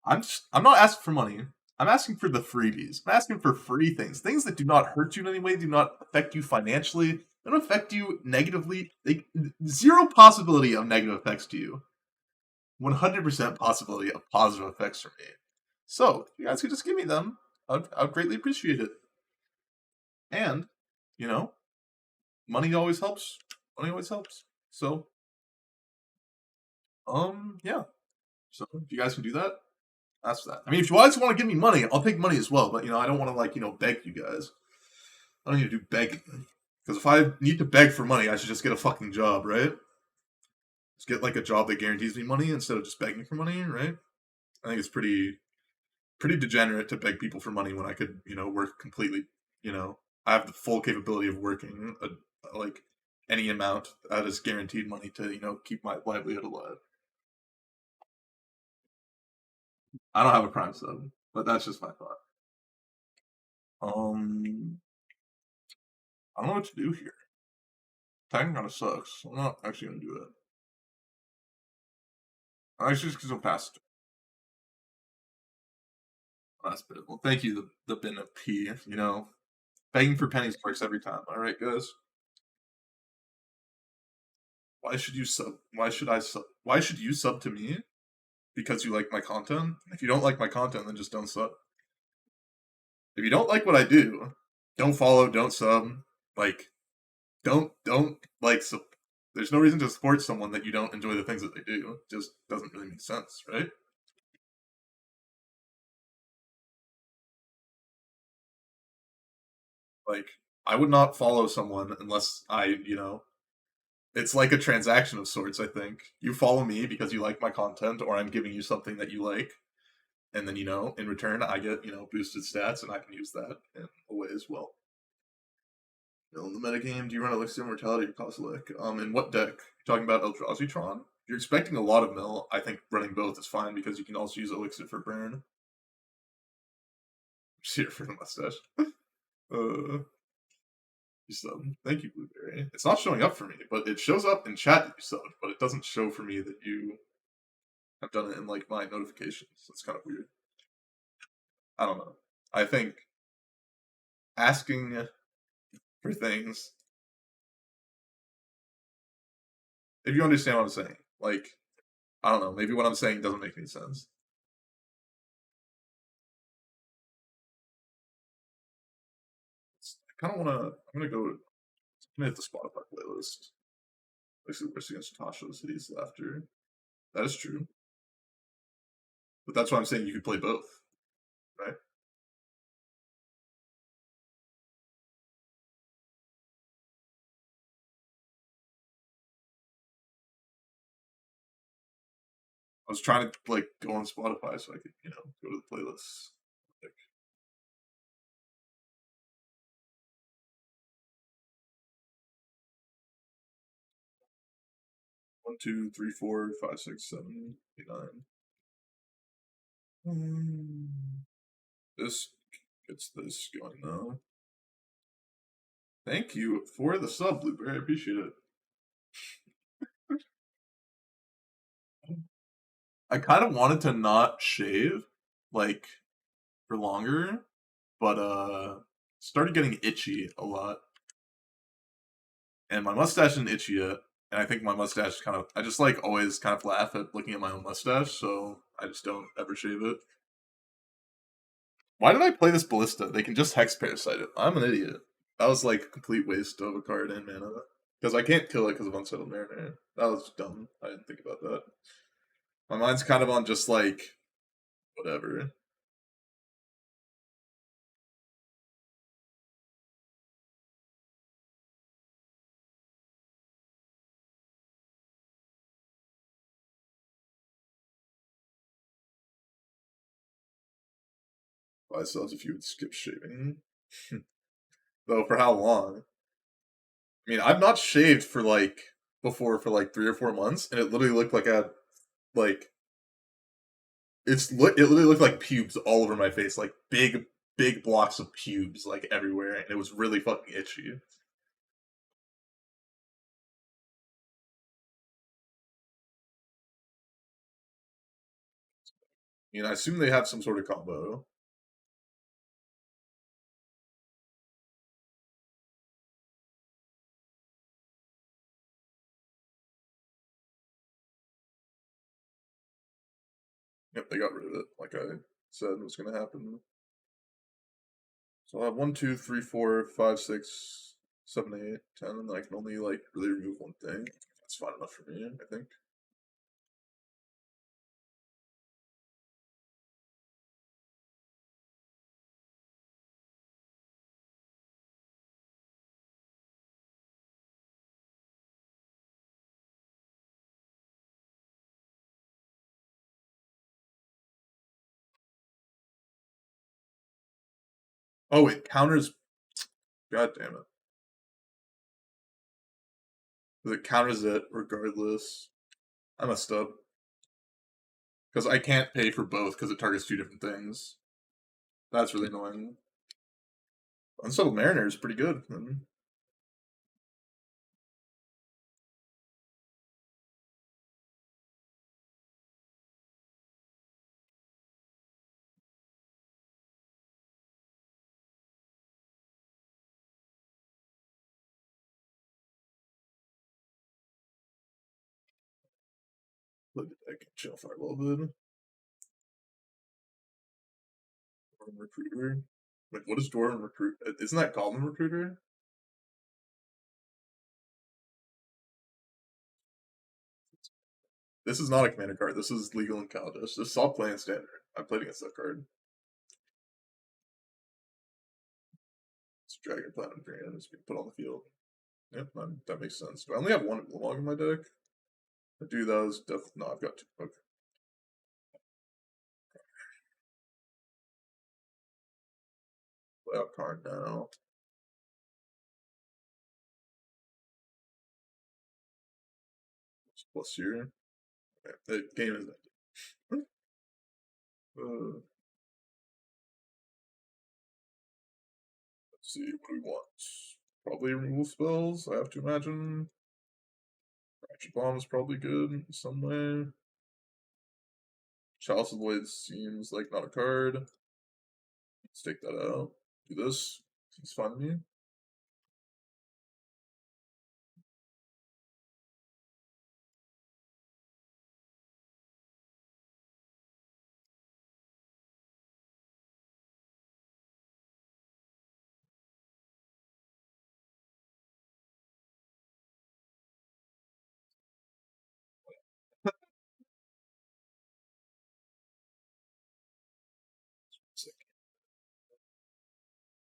S1: I'm not asking for money. I'm asking for the freebies. I'm asking for free things that do not hurt you in any way, do not affect you financially, they don't affect you negatively. Zero possibility of negative effects to you. 100% possibility of positive effects for me. So you guys could just give me them. I'd greatly appreciate it. And you know, money always helps. Money always helps. So yeah. So if you guys can do that, ask for that. I mean, if you guys want to give me money, I'll take money as well. But I don't want to beg you guys. I don't need to do begging. Because if I need to beg for money, I should just get a fucking job, right? Just get like a job that guarantees me money instead of just begging for money, right? I think it's pretty degenerate to beg people for money when I could, work completely. I have the full capability of working like any amount that is guaranteed money to, keep my livelihood alive. I don't have a prime sub, but that's just my thought. Um, I don't know what to do here. Tagging kind of sucks. I'm not actually gonna do it. I actually just because I'm past. That's bit. Well, thank you, the bin of P. Begging for pennies works every time. All right, guys. Why should you sub? Why should I sub? Why should you sub to me? Because you like my content. If you don't like my content, then just don't sub. If you don't like what I do, don't follow, don't sub. Like, don't like. There's no reason to support someone that you don't enjoy the things that they do. It just doesn't really make sense, right? Like, I would not follow someone unless it's like a transaction of sorts. I think you follow me because you like my content, or I'm giving you something that you like, and then in return I get boosted stats, and I can use that in a way as well. In the metagame, do you run Elixir Immortality or Kozilek? In what deck? You're talking about Legacy Tron? You're expecting a lot of mill. I think running both is fine because you can also use Elixir for burn. Just here for the mustache. You subbed. Thank you, Blueberry. It's not showing up for me, but it shows up in chat that you subbed, but it doesn't show for me that you have done it in like my notifications. That's kind of weird. I don't know. I think asking for things, if you understand what I'm saying, like, I don't know, maybe what I'm saying doesn't make any sense. I kind of want to, I'm going to go, I'm going to hit the Spotify playlist. Basically, Worst Against Tasha, City's Laughter. That is true. But that's why I'm saying you could play both, right? I was trying to like go on Spotify so I could, go to the playlist. Like, 1, 2, 3, 4, 5, 6, 7, 8, 9. This gets this going now. Thank you for the sub, Blueberry. I appreciate it. I kind of wanted to not shave, like, for longer, but started getting itchy a lot. And my mustache isn't itchy yet. And I think my mustache I just like always kind of laugh at looking at my own mustache, so I just don't ever shave it. Why did I play this ballista? They can just hex parasite it. I'm an idiot. That was like a complete waste of a card and mana. Because I can't kill it because of Unsettled Mariner. That was dumb. I didn't think about that. My mind's kind of on just like, whatever. Buy subs if you would skip shaving. Though, for how long? I mean, I've not shaved for like, before for like 3 or 4 months, and it literally looked like I had, like, it literally looked like pubes all over my face, like big blocks of pubes like everywhere, and it was really fucking itchy. I assume they have some sort of combo. Yep, they got rid of it, like I said was going to happen. So I'll have 1, 2, 3, 4, 5, 6, 7, 8, 10, and then I can only like really remove one thing. That's fine enough for me, I think. Oh, it counters. God damn it. It counters it regardless. I messed up. Because I can't pay for both because it targets two different things. That's really annoying. Unsettled Mariner is pretty good. Look at that. Chill fire a little bit. Dwarven Recruiter. Wait, what is Dwarven Recruiter? Isn't that Goblin Recruiter? This is not a commander card. This is legal in Kaladesh. Just stop playing standard. I played against that card. It's Dragon Platinum Green. It's being put on the field. Yep, that makes sense. Do I only have one log in my deck? I do those. Definitely. No, I've got two. Okay. Play out card now. Plus here. Okay. The game is ended. Let's see. What do we want? Probably removal spells, I have to imagine. Ratchet Bomb is probably good in some way. Chalice of Void seems like not a card. Let's take that out. Do this. Seems fine to me.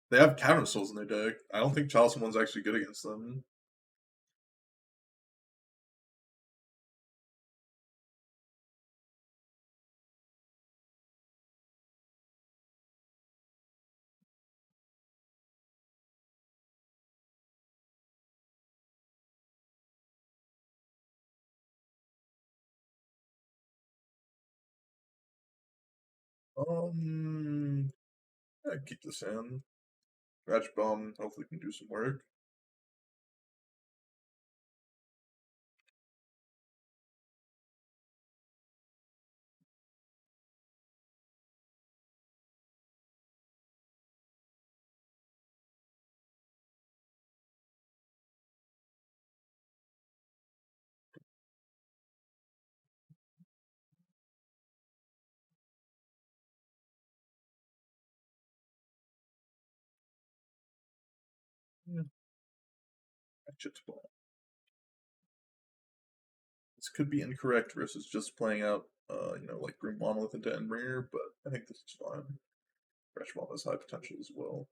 S1: They have Cavern Souls in their deck. I don't think Chalice one's actually good against them. Yeah, keep this in. Ratchet Bomb hopefully can do some work. Yeah. Ratchet Bomb. This could be incorrect versus just playing out, like Grim Monolith into Endbringer, but I think this is fine. Ratchet Bomb has high potential as well.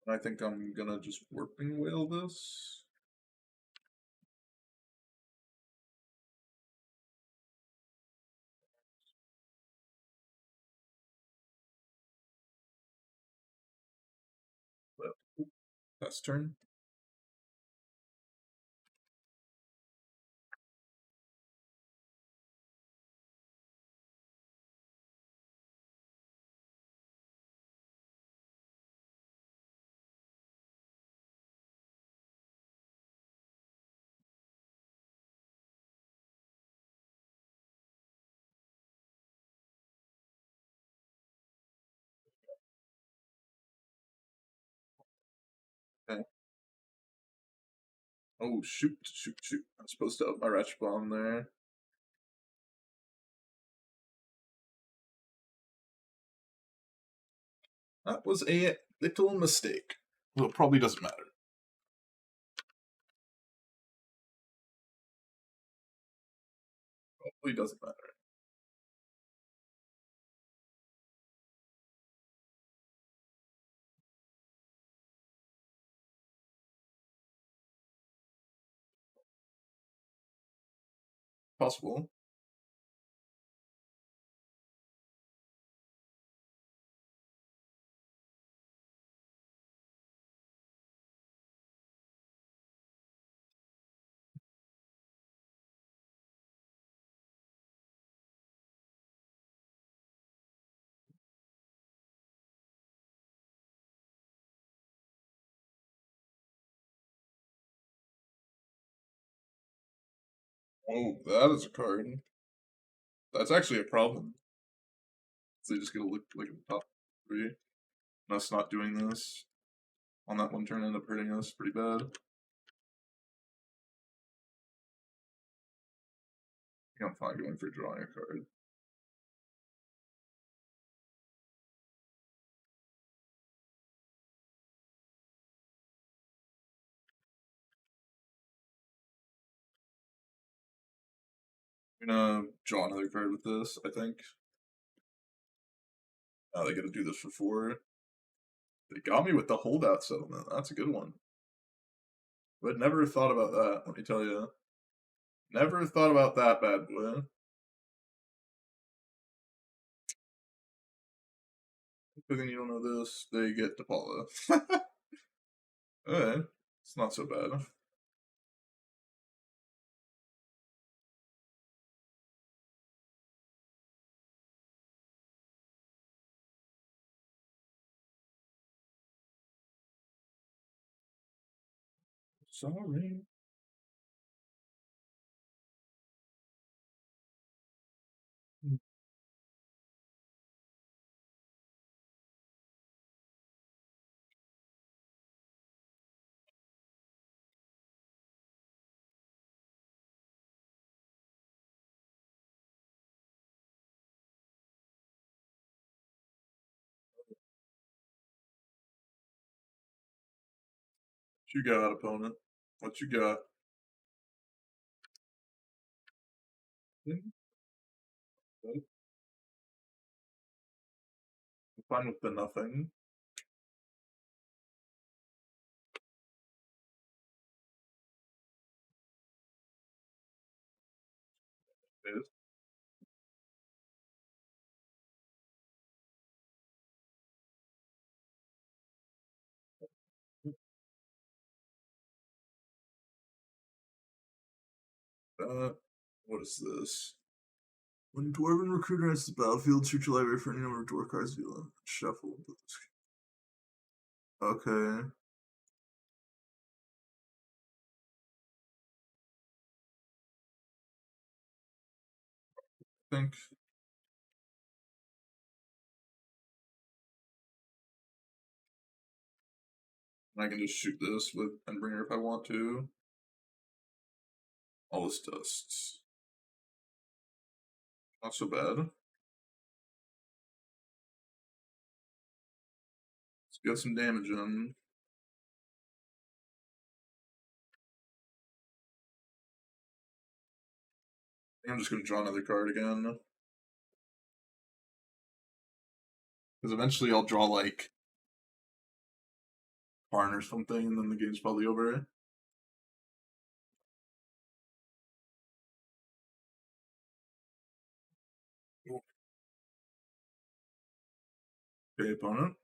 S1: And I think I'm gonna just Warping Whale this. Pass turn. Oh, shoot. I'm supposed to up my Ratchet Bomb there. That was a little mistake. Well, it probably doesn't matter. Probably doesn't matter. Possible. Oh, that is a card. That's actually a problem. So they just get to look like in the top three. And us not doing this on that one turn end up hurting us pretty bad. I think I'm fine going for drawing a card. I'm gonna draw another card with this, I think. Now they gotta do this for 4. They got me with the holdout settlement. That's a good one. But never thought about that, let me tell you. Never thought about that, bad boy. Good thing you don't know this. They get DePaula. Alright. It's not so bad. Sorry. What you got, opponent? What you got? I'm fine with the nothing. Is. What is this? When Dwarven Recruiter enters the battlefield, search your library for any number of dwarf cards you want. Shuffle. Okay. I think I can just shoot this with Endbringer if I want to. All this dust. Not so bad. Let's get some damage in. I'm just gonna draw another card again. Because eventually I'll draw like Karn or something, and then the game's probably over. Okay, opponent.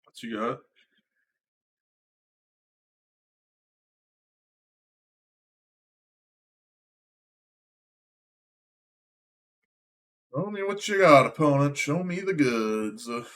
S1: What you got? Tell me what you got, opponent. Show me the goods. Let's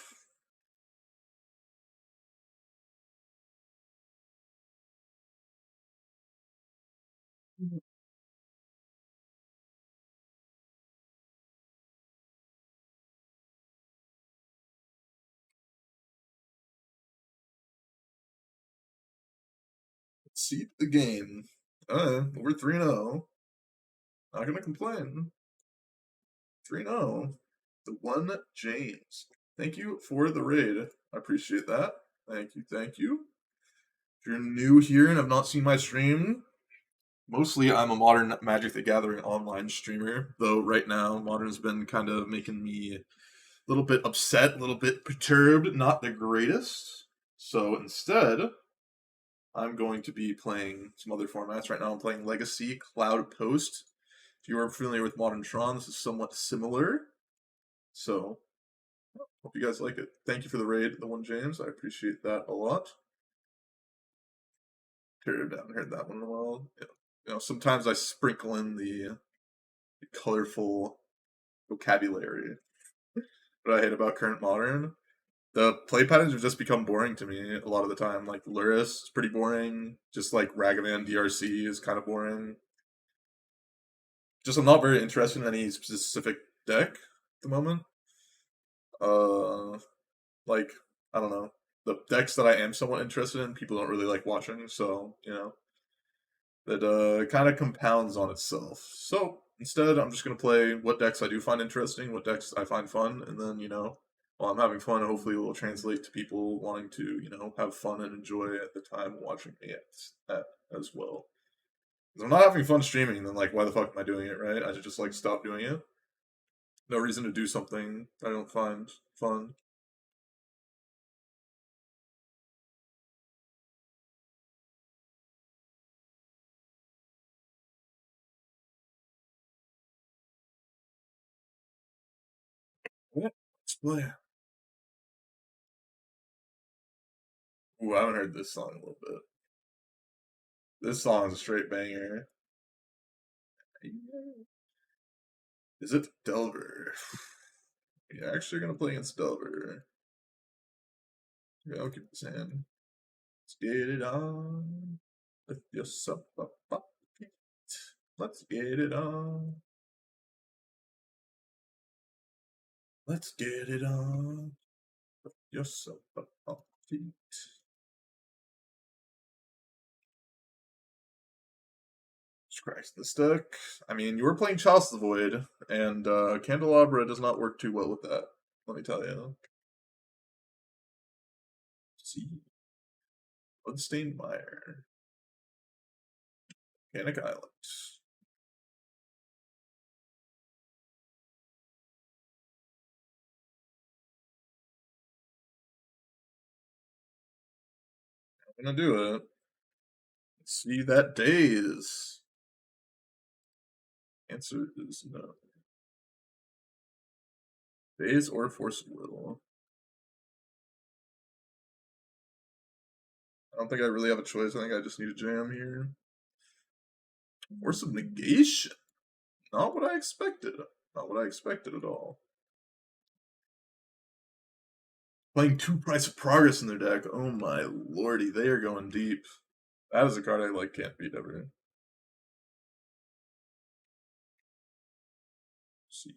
S1: see the game. we're 3-0. Not gonna complain. 3-0. The one James. Thank you for the raid. I appreciate that. Thank you, thank you. If you're new here and have not seen my stream, mostly I'm a modern Magic the Gathering online streamer, though right now modern's been kind of making me a little bit upset, a little bit perturbed, not the greatest. So instead, I'm going to be playing some other formats. Right now I'm playing Legacy Cloudpost. If you are familiar with Modern Tron, this is somewhat similar. So, hope you guys like it. Thank you for the raid, the one James. I appreciate that a lot. Haven't heard that one in a while. Sometimes I sprinkle in the colorful vocabulary. What I hate about current modern, the play patterns have just become boring to me a lot of the time. Like Luris is pretty boring. Just like Ragavan DRC is kind of boring. Just I'm not very interested in any specific deck at the moment. Like I don't know, the decks that I am somewhat interested in, people don't really like watching. So that kind of compounds on itself. So instead, I'm just gonna play what decks I do find interesting, what decks I find fun, and then while I'm having fun, hopefully it will translate to people wanting to have fun and enjoy at the time watching me at as well. If I'm not having fun streaming, then like why the fuck am I doing it, right? I should just like stop doing it. No reason to do something I don't find fun. Let's play. Ooh, I haven't heard this song in a little bit. This song is a straight banger. Is it Delver? You're actually gonna play against Delver. Yeah, I'll keep this hand. Let's get it on. Lift yourself up. Let's get it on. Let's get it on. Lift yourself up. Feet. Christ, this deck. I mean, you were playing Chalice the Void, and Candelabra does not work too well with that. Let me tell you. Let's see. Bloodstained Mire. Panic Island. I'm gonna do it. Let's see that days. Answer is no. Days or Force of Will. I don't think I really have a choice. I think I just need a jam here. Force of Negation. Not what I expected. Not what I expected at all. Playing 2 Price of Progress in their deck. Oh my lordy, they are going deep. That is a card I can't beat ever. Let's see.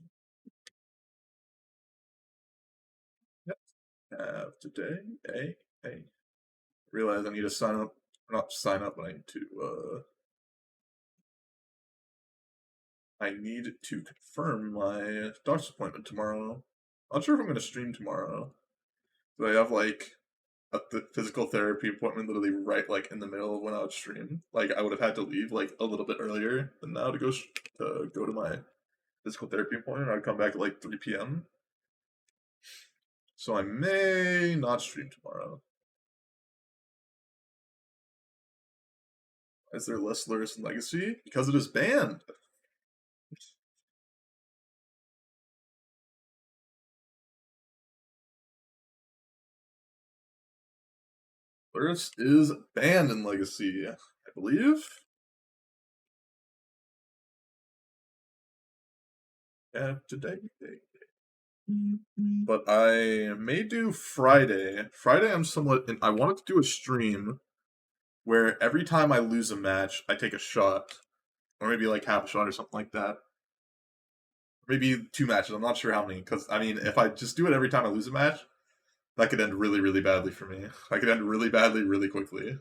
S1: Yep. Have today. Hey. Realize I need to sign up. Not sign up, but I need to confirm my doctor's appointment tomorrow. Not sure if I'm going to stream tomorrow. So I have a physical therapy appointment literally right in the middle of when I would stream. I would have had to leave a little bit earlier than now to go to my physical therapy appointment. I'd come back at 3 p.m. So I may not stream tomorrow. Is there less Luris in Legacy? Because it is banned. Luris is banned in Legacy, I believe. Yeah, today. But I may do Friday. Friday, I wanted to do a stream where every time I lose a match, I take a shot, or maybe half a shot or something like that. Maybe 2 matches. I'm not sure how many. Because I mean, if I just do it every time I lose a match, that could end really, really badly for me. I could end really badly, really quickly.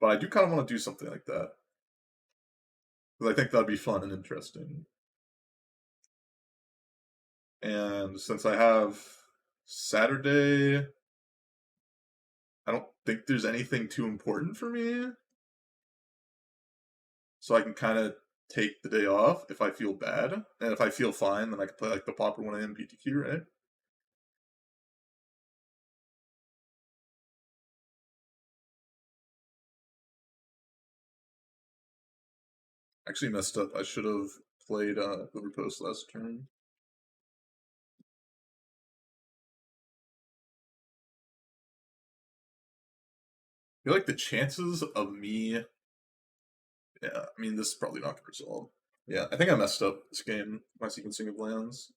S1: But I do kind of want to do something like that. Because I think that'd be fun and interesting. And since I have Saturday, I don't think there's anything too important for me. So I can kind of take the day off if I feel bad. And if I feel fine, then I can play like the Popper 1am PTQ, right? Actually messed up. I should have played Cloudpost last turn. I feel like the chances of me... Yeah, I mean, this is probably not going to resolve. Yeah, I think I messed up this game, my sequencing of lands.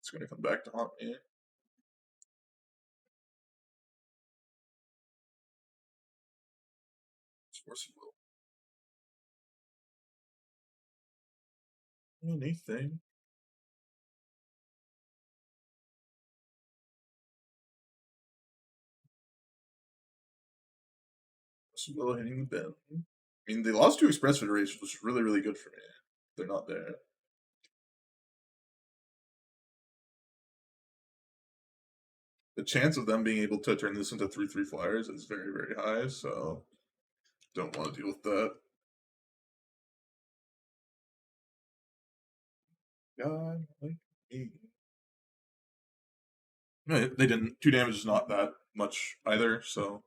S1: It's going to come back to haunt me. Force of will. Anything. Force of will hitting the bin. I mean, they lost to Express Federation, which was really, really good for me. They're not there. The chance of them being able to turn this into 3/3 flyers is very, very high, so don't want to deal with that. God, like me. No, they didn't. 2 damage is not that much either, so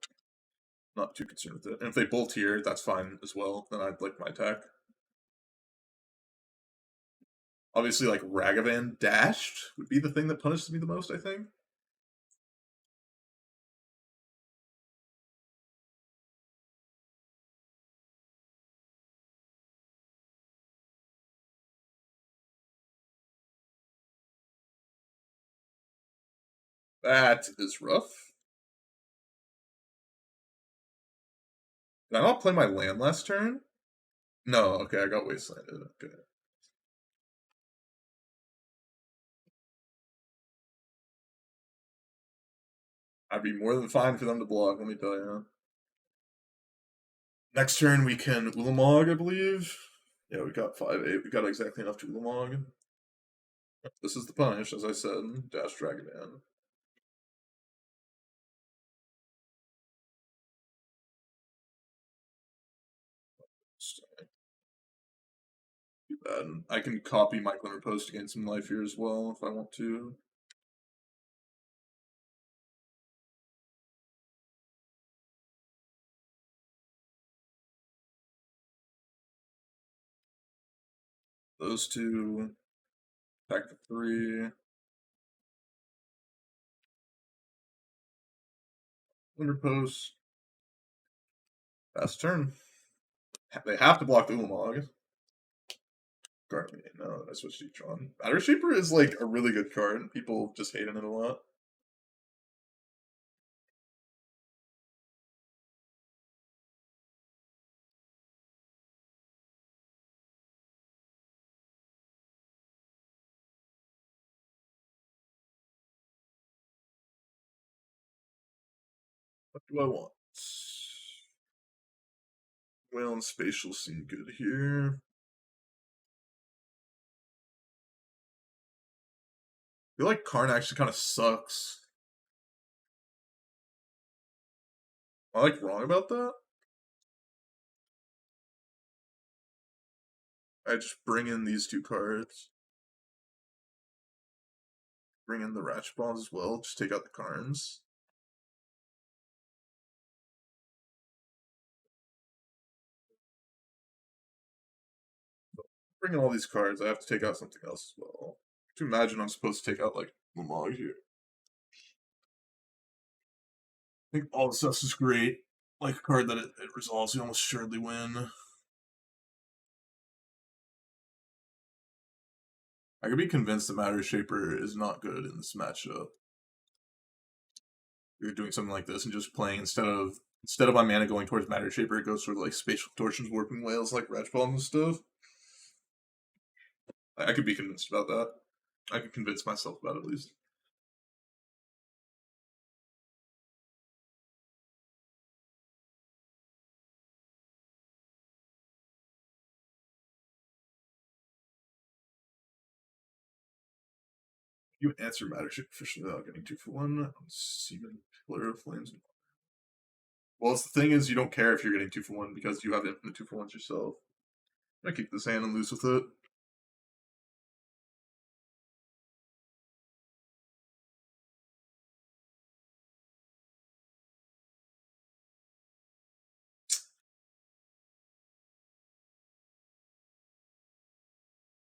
S1: not too concerned with it. And if they bolt here, that's fine as well. Then I'd like my attack. Obviously, like Ragavan dashed would be the thing that punishes me the most, I think. That is rough. Did I not play my land last turn? No, okay, I got wastelanded. Okay. I'd be more than fine for them to block, let me tell you. Next turn we can Ulamog, I believe. Yeah, we got 5/8. We got exactly enough to Ulamog. This is the punish, as I said. Dash Dragoman. Too bad. I can copy my Glimmer Post to gain some life here as well if I want to. Those two. Back to 3. Glimmer Post. Fast turn. They have to block the Ulamog. Guard me. No, I switched to Tron. Battery Shaper is like a really good card, and people just hate on it a lot. What do I want? Whale and Spatial seem good here. I feel like Karn actually kind of sucks. Am I like wrong about that? I just bring in these 2 cards. Bring in the Ratchet Balls as well. Just take out the Karns. Bring in all these cards. I have to take out something else as well. To imagine I'm supposed to take out like Lamog here. I think all this stuff is great. Like a card that it resolves, you almost surely win. I could be convinced that Matter Shaper is not good in this matchup. You're doing something like this and just playing instead of my mana going towards Matter Shaper, it goes sort of like Spatial Torsions, Warping Whales, like Ratchet Balls and stuff. I could be convinced about that. I could convince myself about it at least. You answer matter shape efficiently without getting 2-for-1. Seaman Pillar of Flames. Well, the thing is, you don't care if you're getting 2-for-1 because you have infinite 2-for-1s yourself. I keep this hand and lose with it.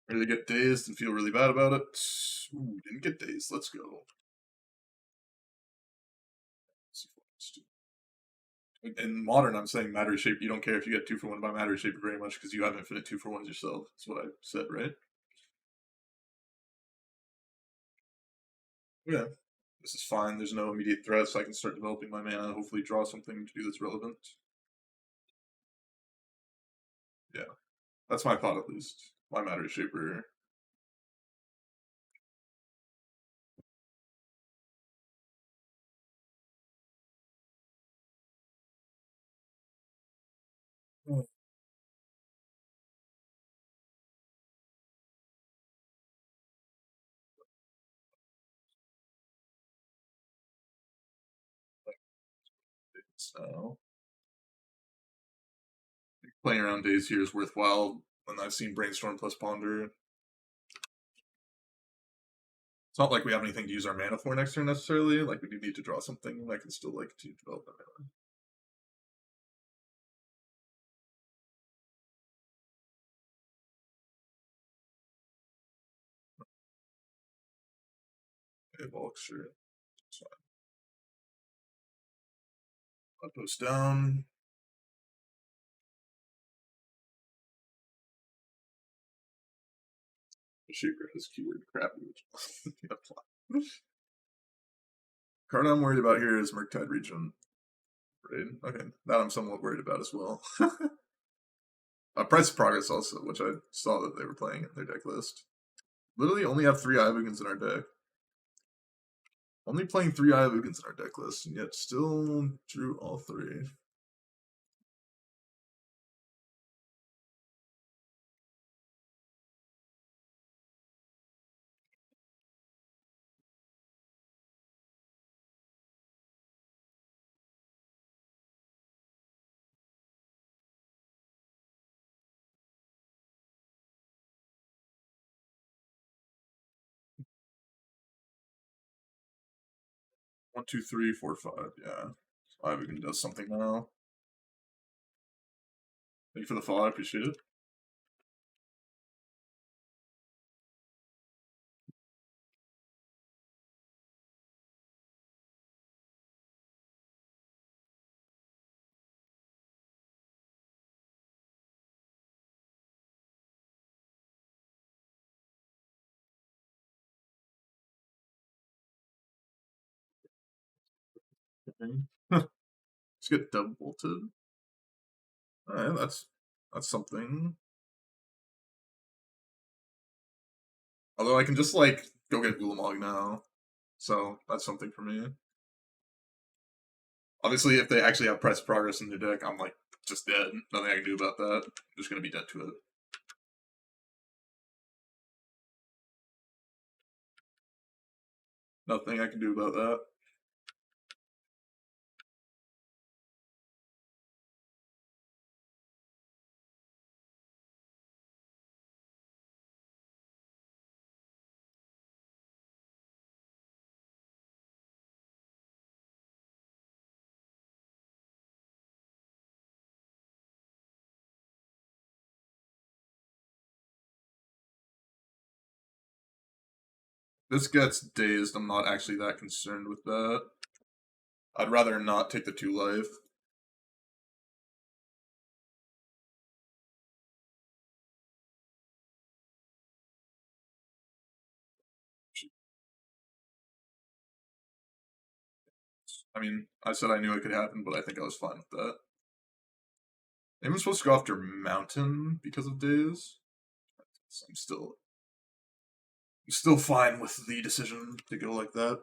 S1: Ready to get dazed and feel really bad about it. Ooh, didn't get dazed. Let's go. In modern, I'm saying matter shape. You don't care if you get 2-for-1 by matter shape very much because you have infinite 2-for-1s yourself. That's what I said, right? Yeah. This is fine. There's no immediate threat, so I can start developing my mana. Hopefully, draw something to do that's relevant. Yeah, that's my thought at least. My matter shaper. Oh. So playing around days here is worthwhile. When I've seen brainstorm plus ponder, it's not like we have anything to use our mana for next turn necessarily. Like we do need to draw something. I can still like to develop that mana. Okay, bulk, sure. That's fine. Cloudpost down. The shaper has keyword crappy. Card I'm worried about here is Murktide Region. Right? Okay, that I'm somewhat worried about as well. Price of Progress also, which I saw that they were playing in their deck list. Literally only have 3 Ivogans in our deck. Only playing 3 Ivogans in our deck list, and yet still drew all 3. One, two, three, four, five. Yeah. So Ivy does something now. Thank you for the follow. I appreciate it. Let's get double bolted. Alright, that's something. Although I can just like go get Ulamog now. So that's something for me. Obviously, if they actually have press progress in their deck, I'm like just dead. Nothing I can do about that. I'm just gonna be dead to it. Nothing I can do about that. This gets dazed. I'm not actually that concerned with that. I'd rather not take the 2 life. I mean, I said I knew it could happen, but I think I was fine with that. I'm supposed to go after Mountain because of days. So I'm still fine with the decision to go like that.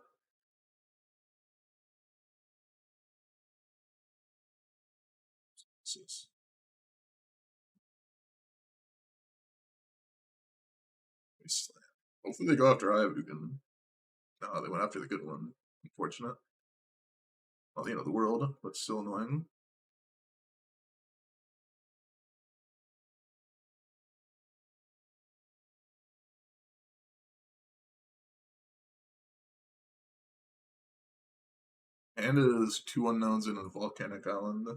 S1: Hopefully they go after Ayabugan. No, they went after the good one. Unfortunate. Not the end of the world, but still annoying. And it is two unknowns in a volcanic island.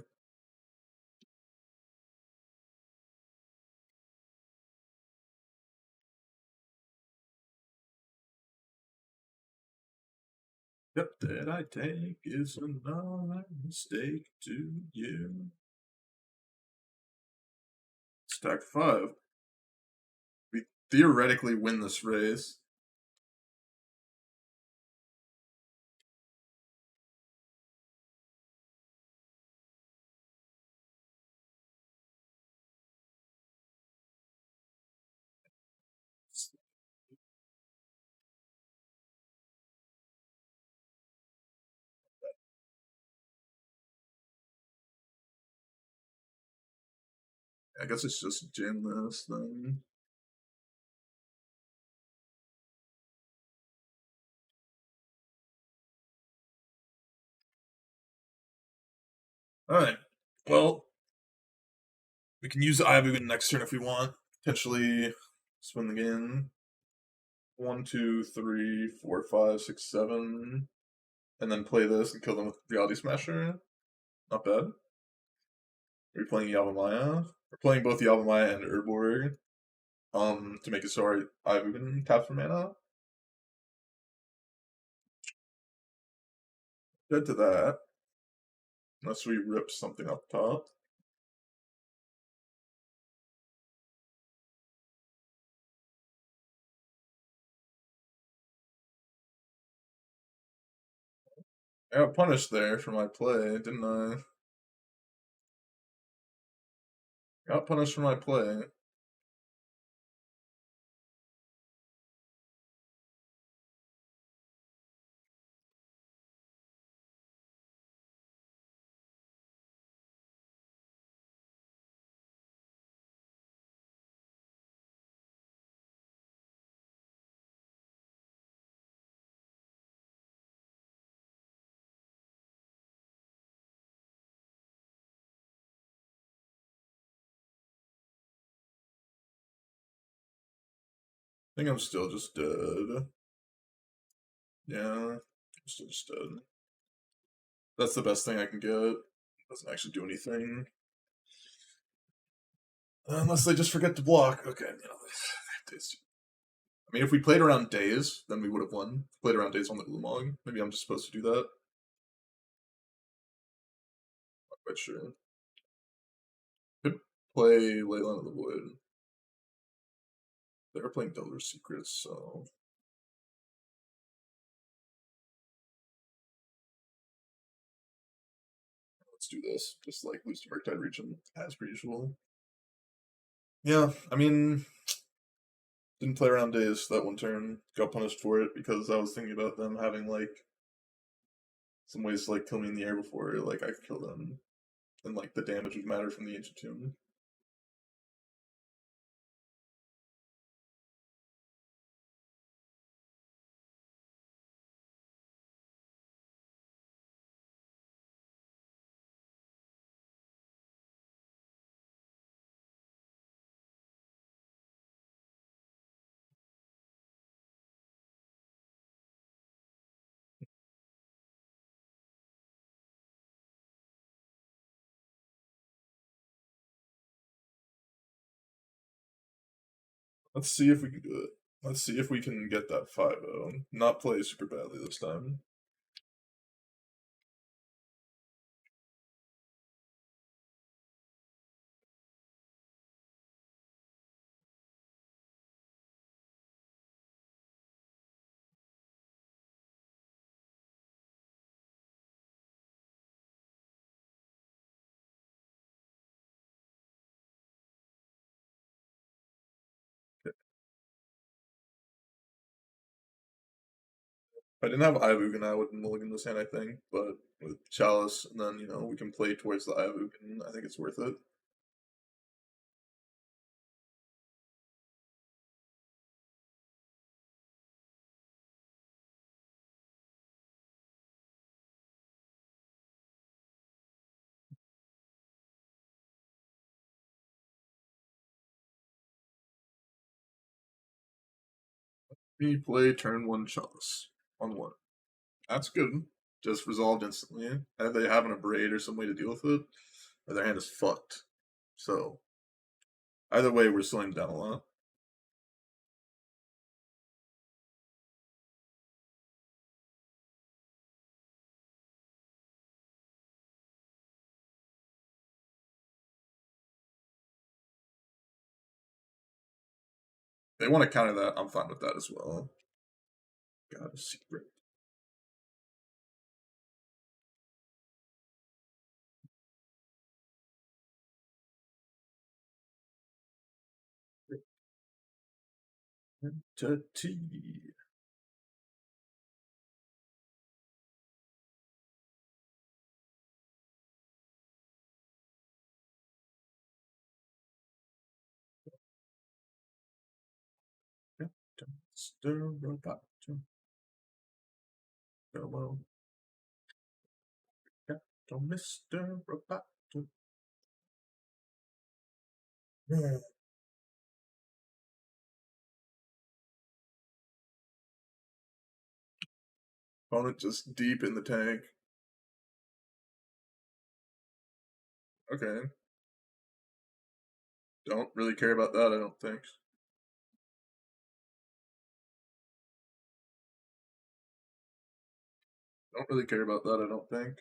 S1: Yep, that I take is another mistake to you. Stack 5. We theoretically win this race. I guess it's just jam this then. Alright. Well, we can use Ibugen next turn if we want. Potentially spin the game. 1, 2, 3, 4, 5, 6, 7. And then play this and kill them with Reality Smasher. Not bad. We're playing Yavimaya. We're playing both Yavimaya and Urborg. To make it so our Ibugen taps for mana. Dead to that. Unless we rip something up top. I got punished there for my play, didn't I? Got punished for my play. I think I'm still just dead. Yeah, I'm still just dead. That's the best thing I can get. Doesn't actually do anything. Unless they just forget to block. Okay, I mean, if we played around days, then we would have won. Played around days on the Ulamog. Maybe I'm just supposed to do that. Not quite sure. Could play Leyland of the Wood. They were playing Builder's Secrets, so let's do this. Just like lose to Murktide Region as per usual. Yeah, I mean, didn't play around days that one turn. Got punished for it because I was thinking about them having like some ways to like kill me in the air before like I could kill them, and like the damage would matter from the Ancient Tomb. Let's see if we can do it. Let's see if we can get that 5-0. Not play super badly this time. If I didn't have Ivugan, I would mulligan this hand, I think. But with Chalice, and then, we can play towards the Ivugan. I think it's worth it. Me play turn 1 chalice on 1. That's good. Just resolved instantly. Either they having a braid or some way to deal with it, or their hand is fucked. So, either way, we're slowing down a lot. They want to counter that. I'm fine with that as well. Got a secret. Entity. Stir robot. Hello. Mr. Robot. Opponent just deep in the tank. Okay. Don't really care about that, I don't think. Don't really care about that, I don't think.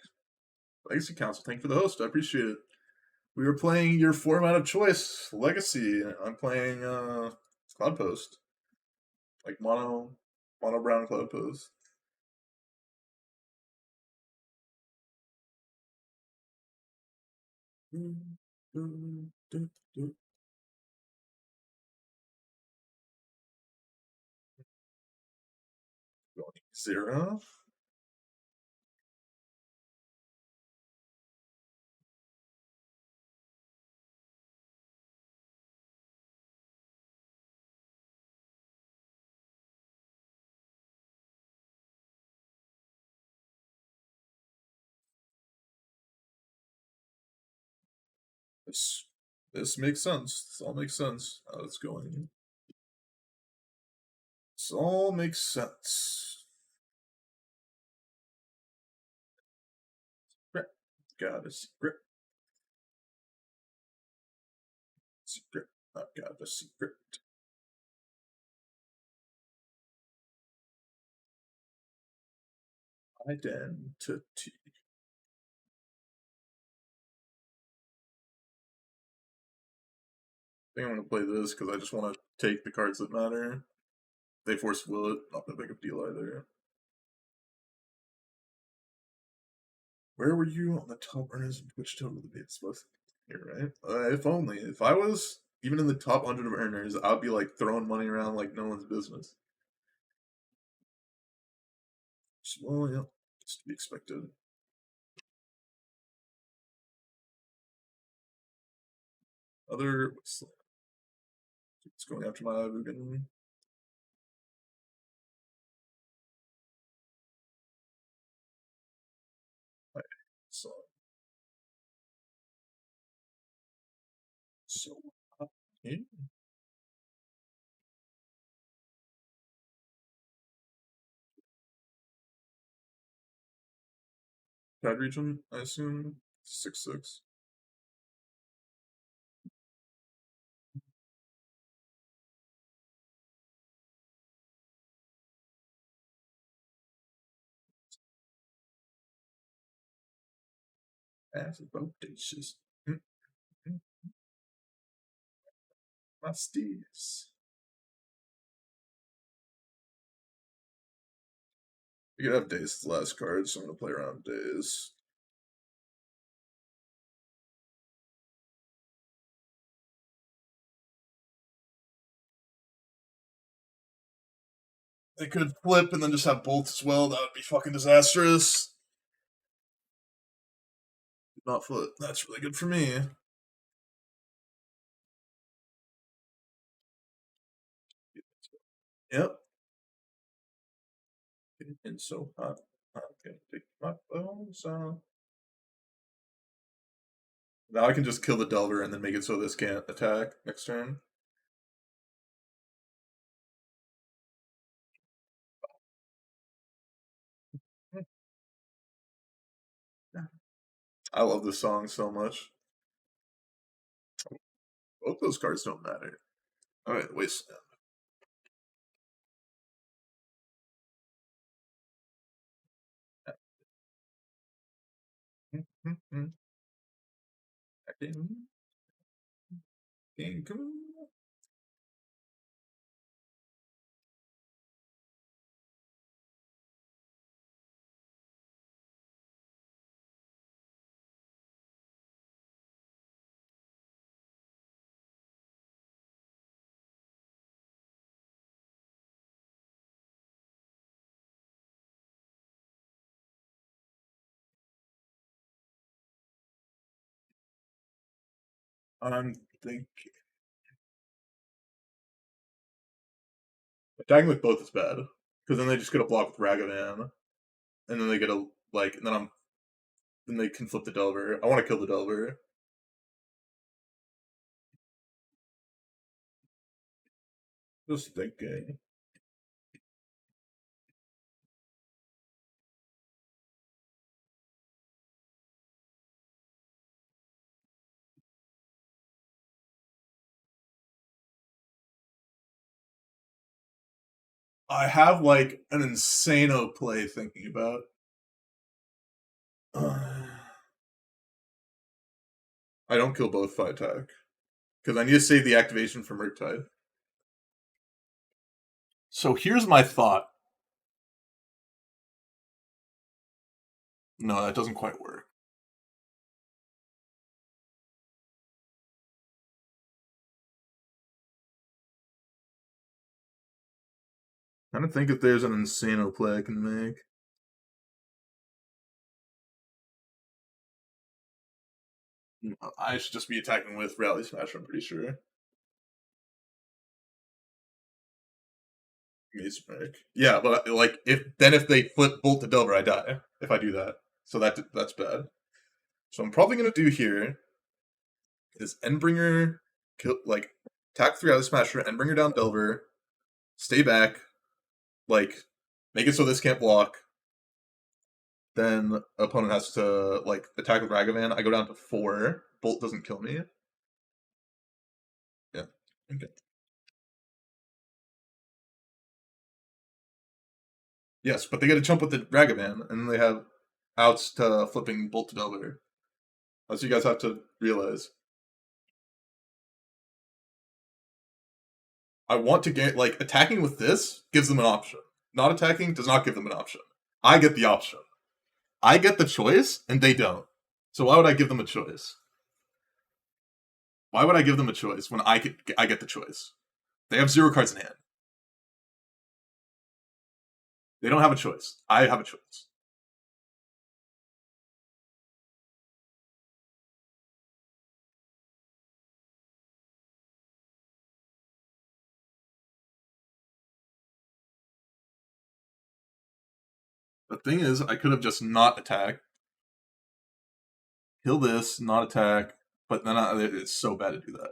S1: Legacy Council, thank you for the host. I appreciate it. We were playing your format of choice, Legacy. I'm playing Cloudpost. Like mono brown Cloudpost. Zero. This makes sense. This all makes sense. How it's going. This all makes sense. Got a secret. Secret. I've got a secret. Identity. I think I'm gonna play this because I just want to take the cards that matter. They force will it, not that big of a deal either. Where were you on the top earners and Twitch total debates? Both here, right? If only. If I was even in the top 100 of earners, I'd be like throwing money around like no one's business. Well, yeah, it's to be expected. Other. It's going after my Vugan. So. So. Yeah. Tide region, I assume. 6/6. As bodacious. Musties. We could have days as the last card, so I'm gonna play around days. They could flip and then just have bolts as well. That would be fucking disastrous. Not flip. That's really good for me. Yep. Getting so hot. I'm gonna take my bones off. Now I can just kill the Delver and then make it so this can't attack next turn. I love this song so much. Both those cards don't matter. Alright, Wasteland. I'm thinking attacking with both is bad because then they just get a block with Ragavan, and then they get a like, and then they can flip the Delver. I want to kill the Delver. Just thinking. I have like an insano play thinking about. I don't kill both if I attack because I need to save the activation for Murktide. So here's my thought. No, that doesn't quite work. I don't think if there's an insano play I can make. I should just be attacking with Rally Smash, I'm pretty sure. Mace. Yeah, but like if they flip Bolt to Delver, I die if I do that. So that's bad. So I'm probably gonna do here is Endbringer kill like attack 3 out of Smasher, Endbringer down Delver, stay back, like make it so this can't block. Then opponent has to like attack with Ragavan. I go down to 4. Bolt doesn't kill me. Yeah. Okay. Yes, but they get a chump with the Ragavan, and then they have outs to flipping Bolt to Delver. That's what you guys have to realize. I want to get like attacking with this gives them an option. Not attacking does not give them an option. I get the option. I get the choice, and they don't. So why would I give them a choice? Why would I give them a choice when I get the choice? They have 0 cards in hand. They don't have a choice. I have a choice. The thing is, I could have just not attacked, kill this, not attack, but then it's so bad to do that.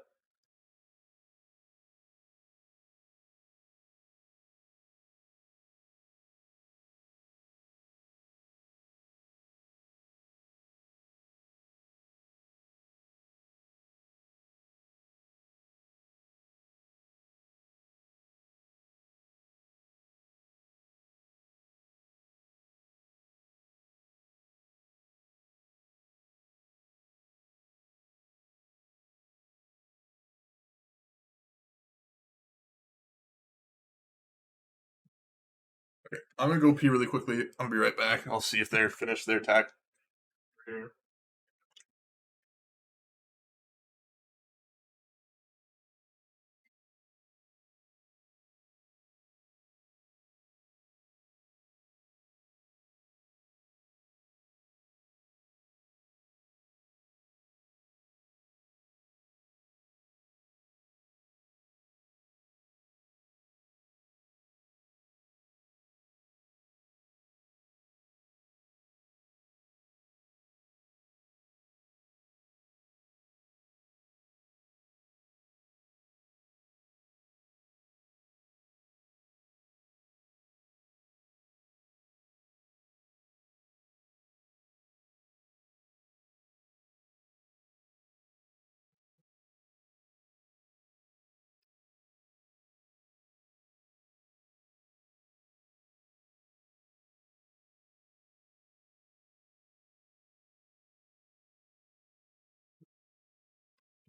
S1: Okay, I'm gonna go pee really quickly. I'm gonna be right back. I'll see if they're finished their attack.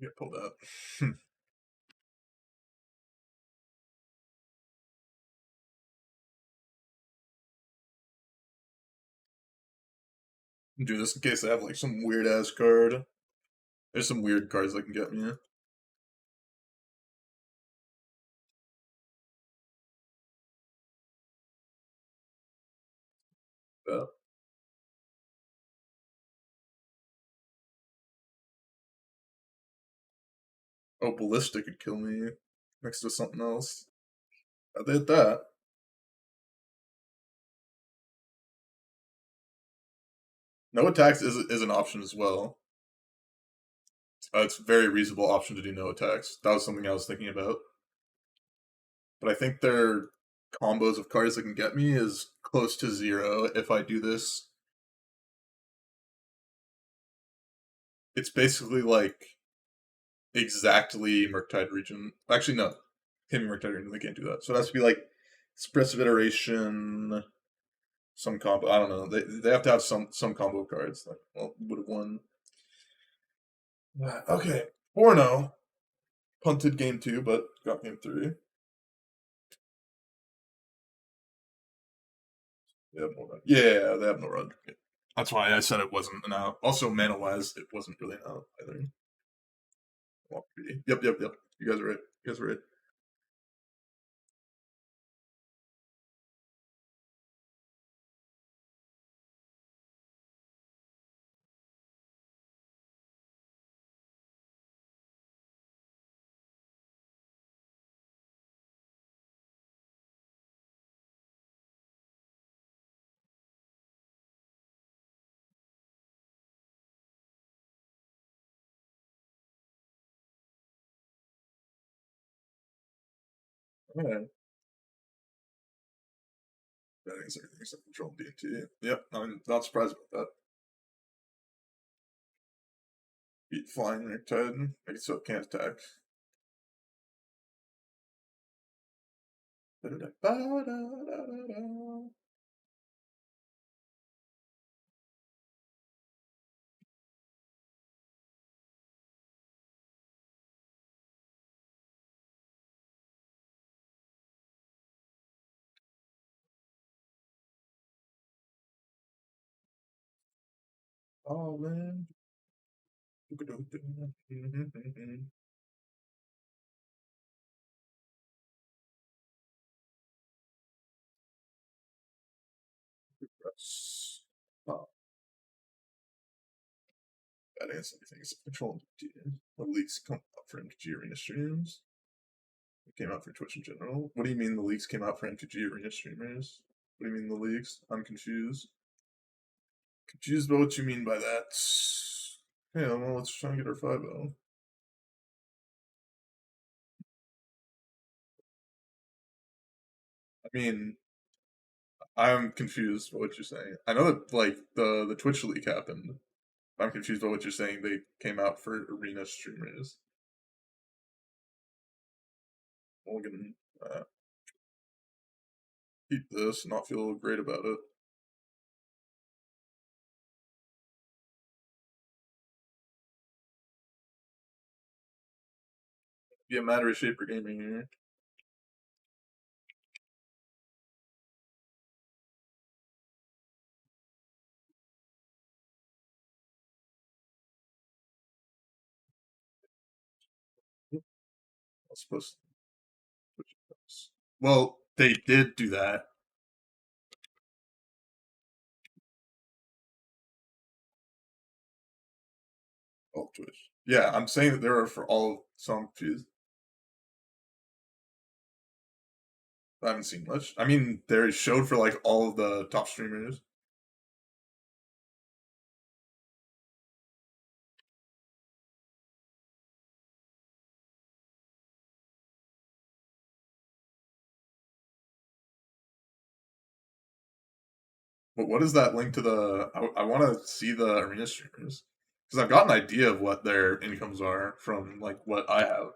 S1: Get pulled out. Do this in case I have like some weird ass card. There's some weird cards that can get me. Yeah. Oh, Ballistic could kill me next to something else. I did that. No attacks is an option as well. It's a very reasonable option to do no attacks. That was something I was thinking about. But I think their combos of cards that can get me is close to zero if I do this. It's basically like exactly Murktide Region. Actually, no. Can't be Murktide Region. They can't do that. So it has to be like Expressive Iteration, some combo. I don't know. They have to have some combo cards. Like, well, would have won. Okay. 4-0. Punted game 2, but got game 3. They have no run. Yeah, they have no run. That's why I said it wasn't an out. Also, mana wise, it wasn't really an out either. Yep, yep, yep. You guys are right. You guys are right. Alright. Betting is everything except control DT. Yep, I'm not surprised about that. Beat flying Riptide. Make it so it can't attack. Oh man. Oh, that is everything except control DT. What leaks come up for MTG Arena streams? It came out for Twitch in general. What do you mean the leaks came out for MTG Arena streamers? What do you mean the leaks? I'm confused. Confused about what you mean by that. Yeah, well, let's try and get our 5-0. I mean, I'm confused by what you're saying. I know that like the Twitch leak happened. I'm confused by what you're saying. They came out for arena streamers. We're gonna keep this and not feel great about it. Be a matter of shaper gaming here. I was supposed to. Well, they did do that. Oh, Twitch. Yeah, I'm saying that there are for all some confused. I haven't seen much. I mean, they showed for like all of the top streamers. But what is that link to the? I want to see the arena streamers because I've got an idea of what their incomes are from like what I have.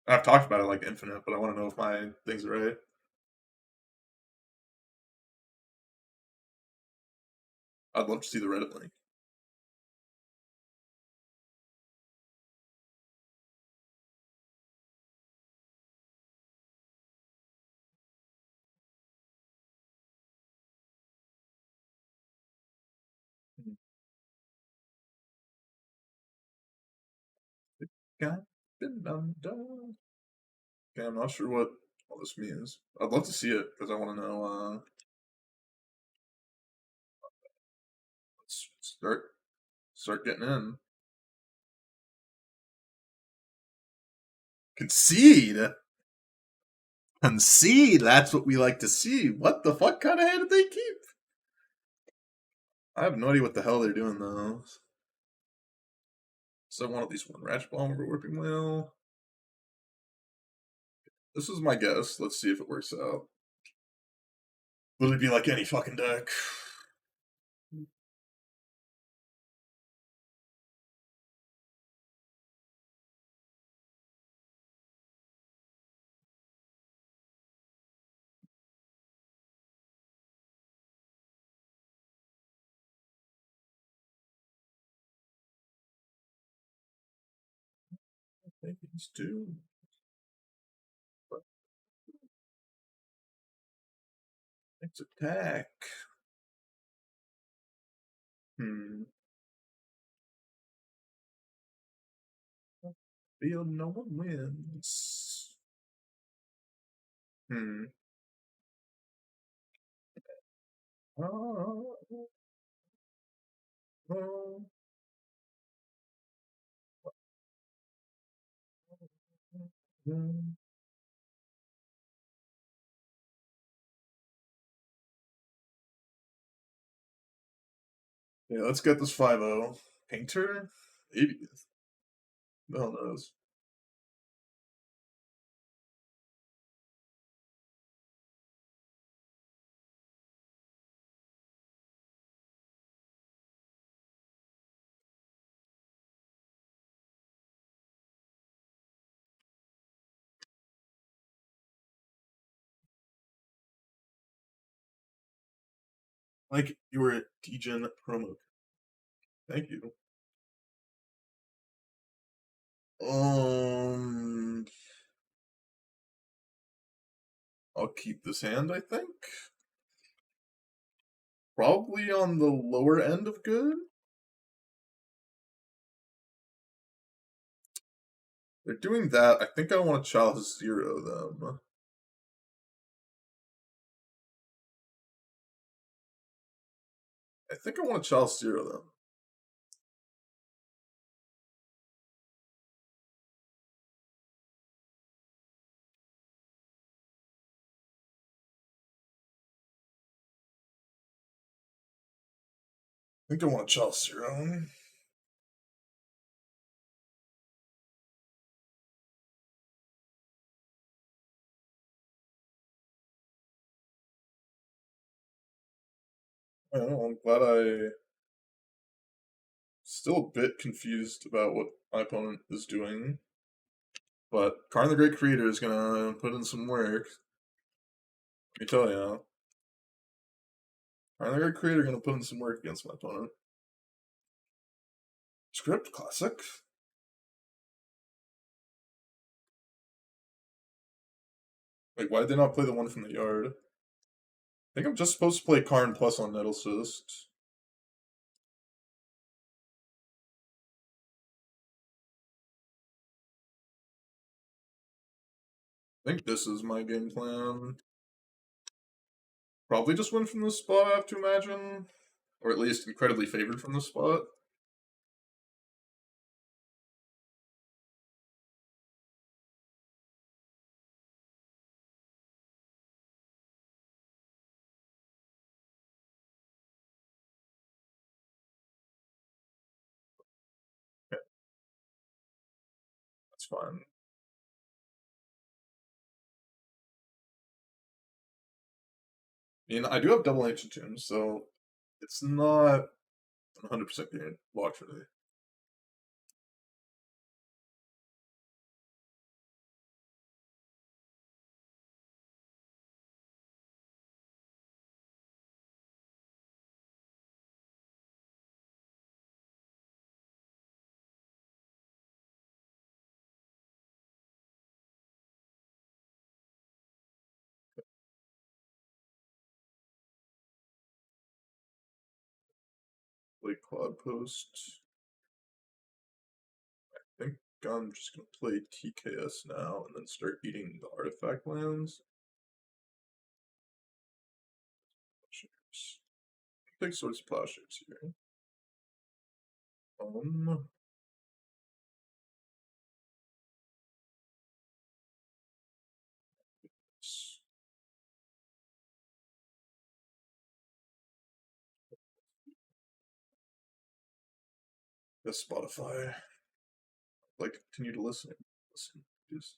S1: I've talked about it like infinite, but I want to know if my things are right. I'd love to see the Reddit link. got been undone. Okay, I'm not sure what all this means. I'd love to see it because I want to know. Let's start getting in. Concede. Concede. That's what we like to see. What the fuck kind of hand did they keep? I have no idea what the hell they're doing though. So I want at least one Ratchet Bomb over Whipping Whale. This is my guess. Let's see if it works out. Will it be like any fucking deck? I think it's two. It's attack. Feel no one wins. Hmm. Oh, oh, oh. Yeah, let's get this 5-0. Painter? Maybe. The hell knows. Like you were a Degen promo. Thank you. Um, I'll keep this hand, I think. Probably on the lower end of good. They're doing that. I think I want to Chalice Zero them. I think I want to Chalice Zero them. I think I want to Chalice Zero. I don't know. I'm glad I. Still a bit confused about what my opponent is doing. But Karn the Great Creator is gonna put in some work. Let me tell you. Karn the Great Creator gonna put in some work against my opponent. Script classic. Wait, why did they not play the one from the yard? I think I'm just supposed to play Karn plus on Nettle Cyst. I think this is my game plan. Probably just win from this spot, I have to imagine. Or at least incredibly favored from this spot. Okay, that's fine. I mean, I do have double ancient tombs, so it's not 100% game locked for me. Play Cloudpost. I think I'm just gonna play TKS now and then start eating the artifact lands. Big Swords of Plowshares here. Yes, Spotify. Like, continue to listen. Just.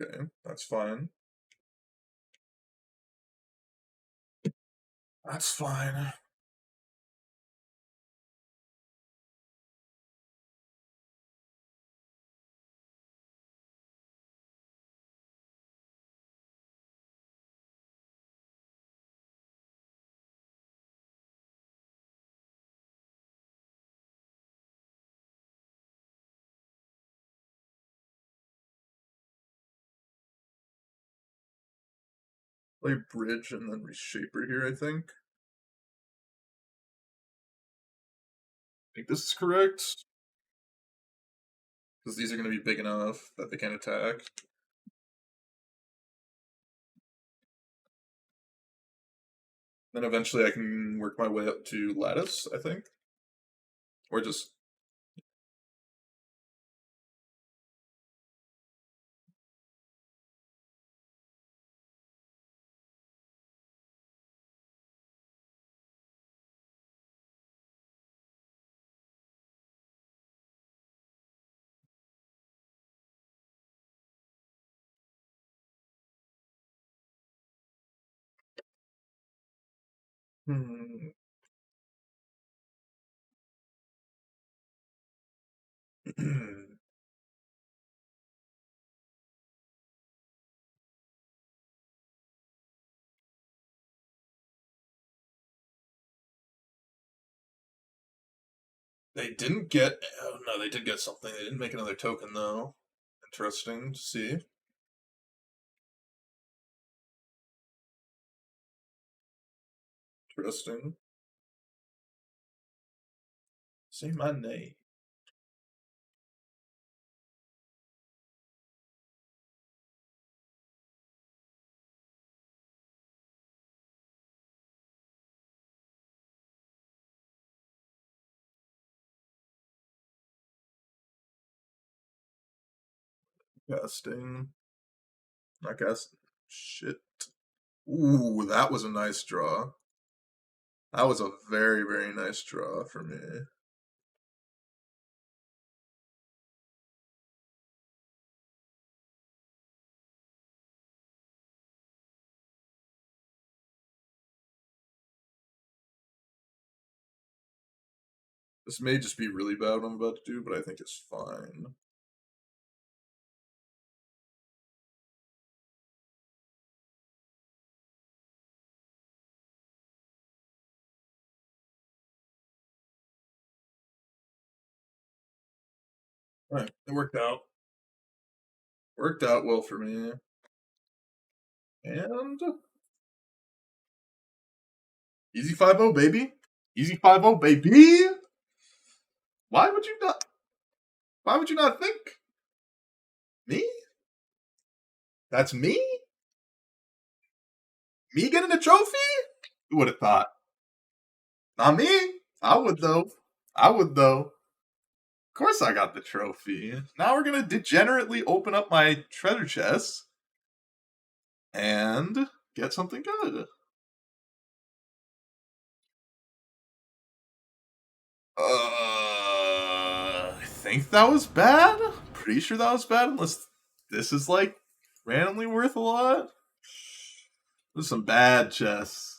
S1: Okay, that's fine. That's fine. Play Bridge and then Reshaper here, I think. I think this is correct. Because these are going to be big enough that they can attack. Then eventually I can work my way up to Lattice, I think. Or just... They didn't get... Oh, no, they did get something. They didn't make another token, though. Interesting to see. Interesting. Say my name. Casting. Not casting. Shit. Ooh, that was a nice draw. That was a very, very nice draw for me. This may just be really bad what I'm about to do, but I think it's fine. Alright, it worked out. Worked out well for me. And... Easy 5-0, baby. Easy 5-0, baby! Why would you not... Why would you not think? Me? That's me? Me getting a trophy? Who would have thought? Not me. I would, though. I would, though. Of course I got the trophy. Now we're going to degenerately open up my treasure chest and get something good. I think that was bad. Pretty sure that was bad, unless this is like randomly worth a lot. There's some bad chests.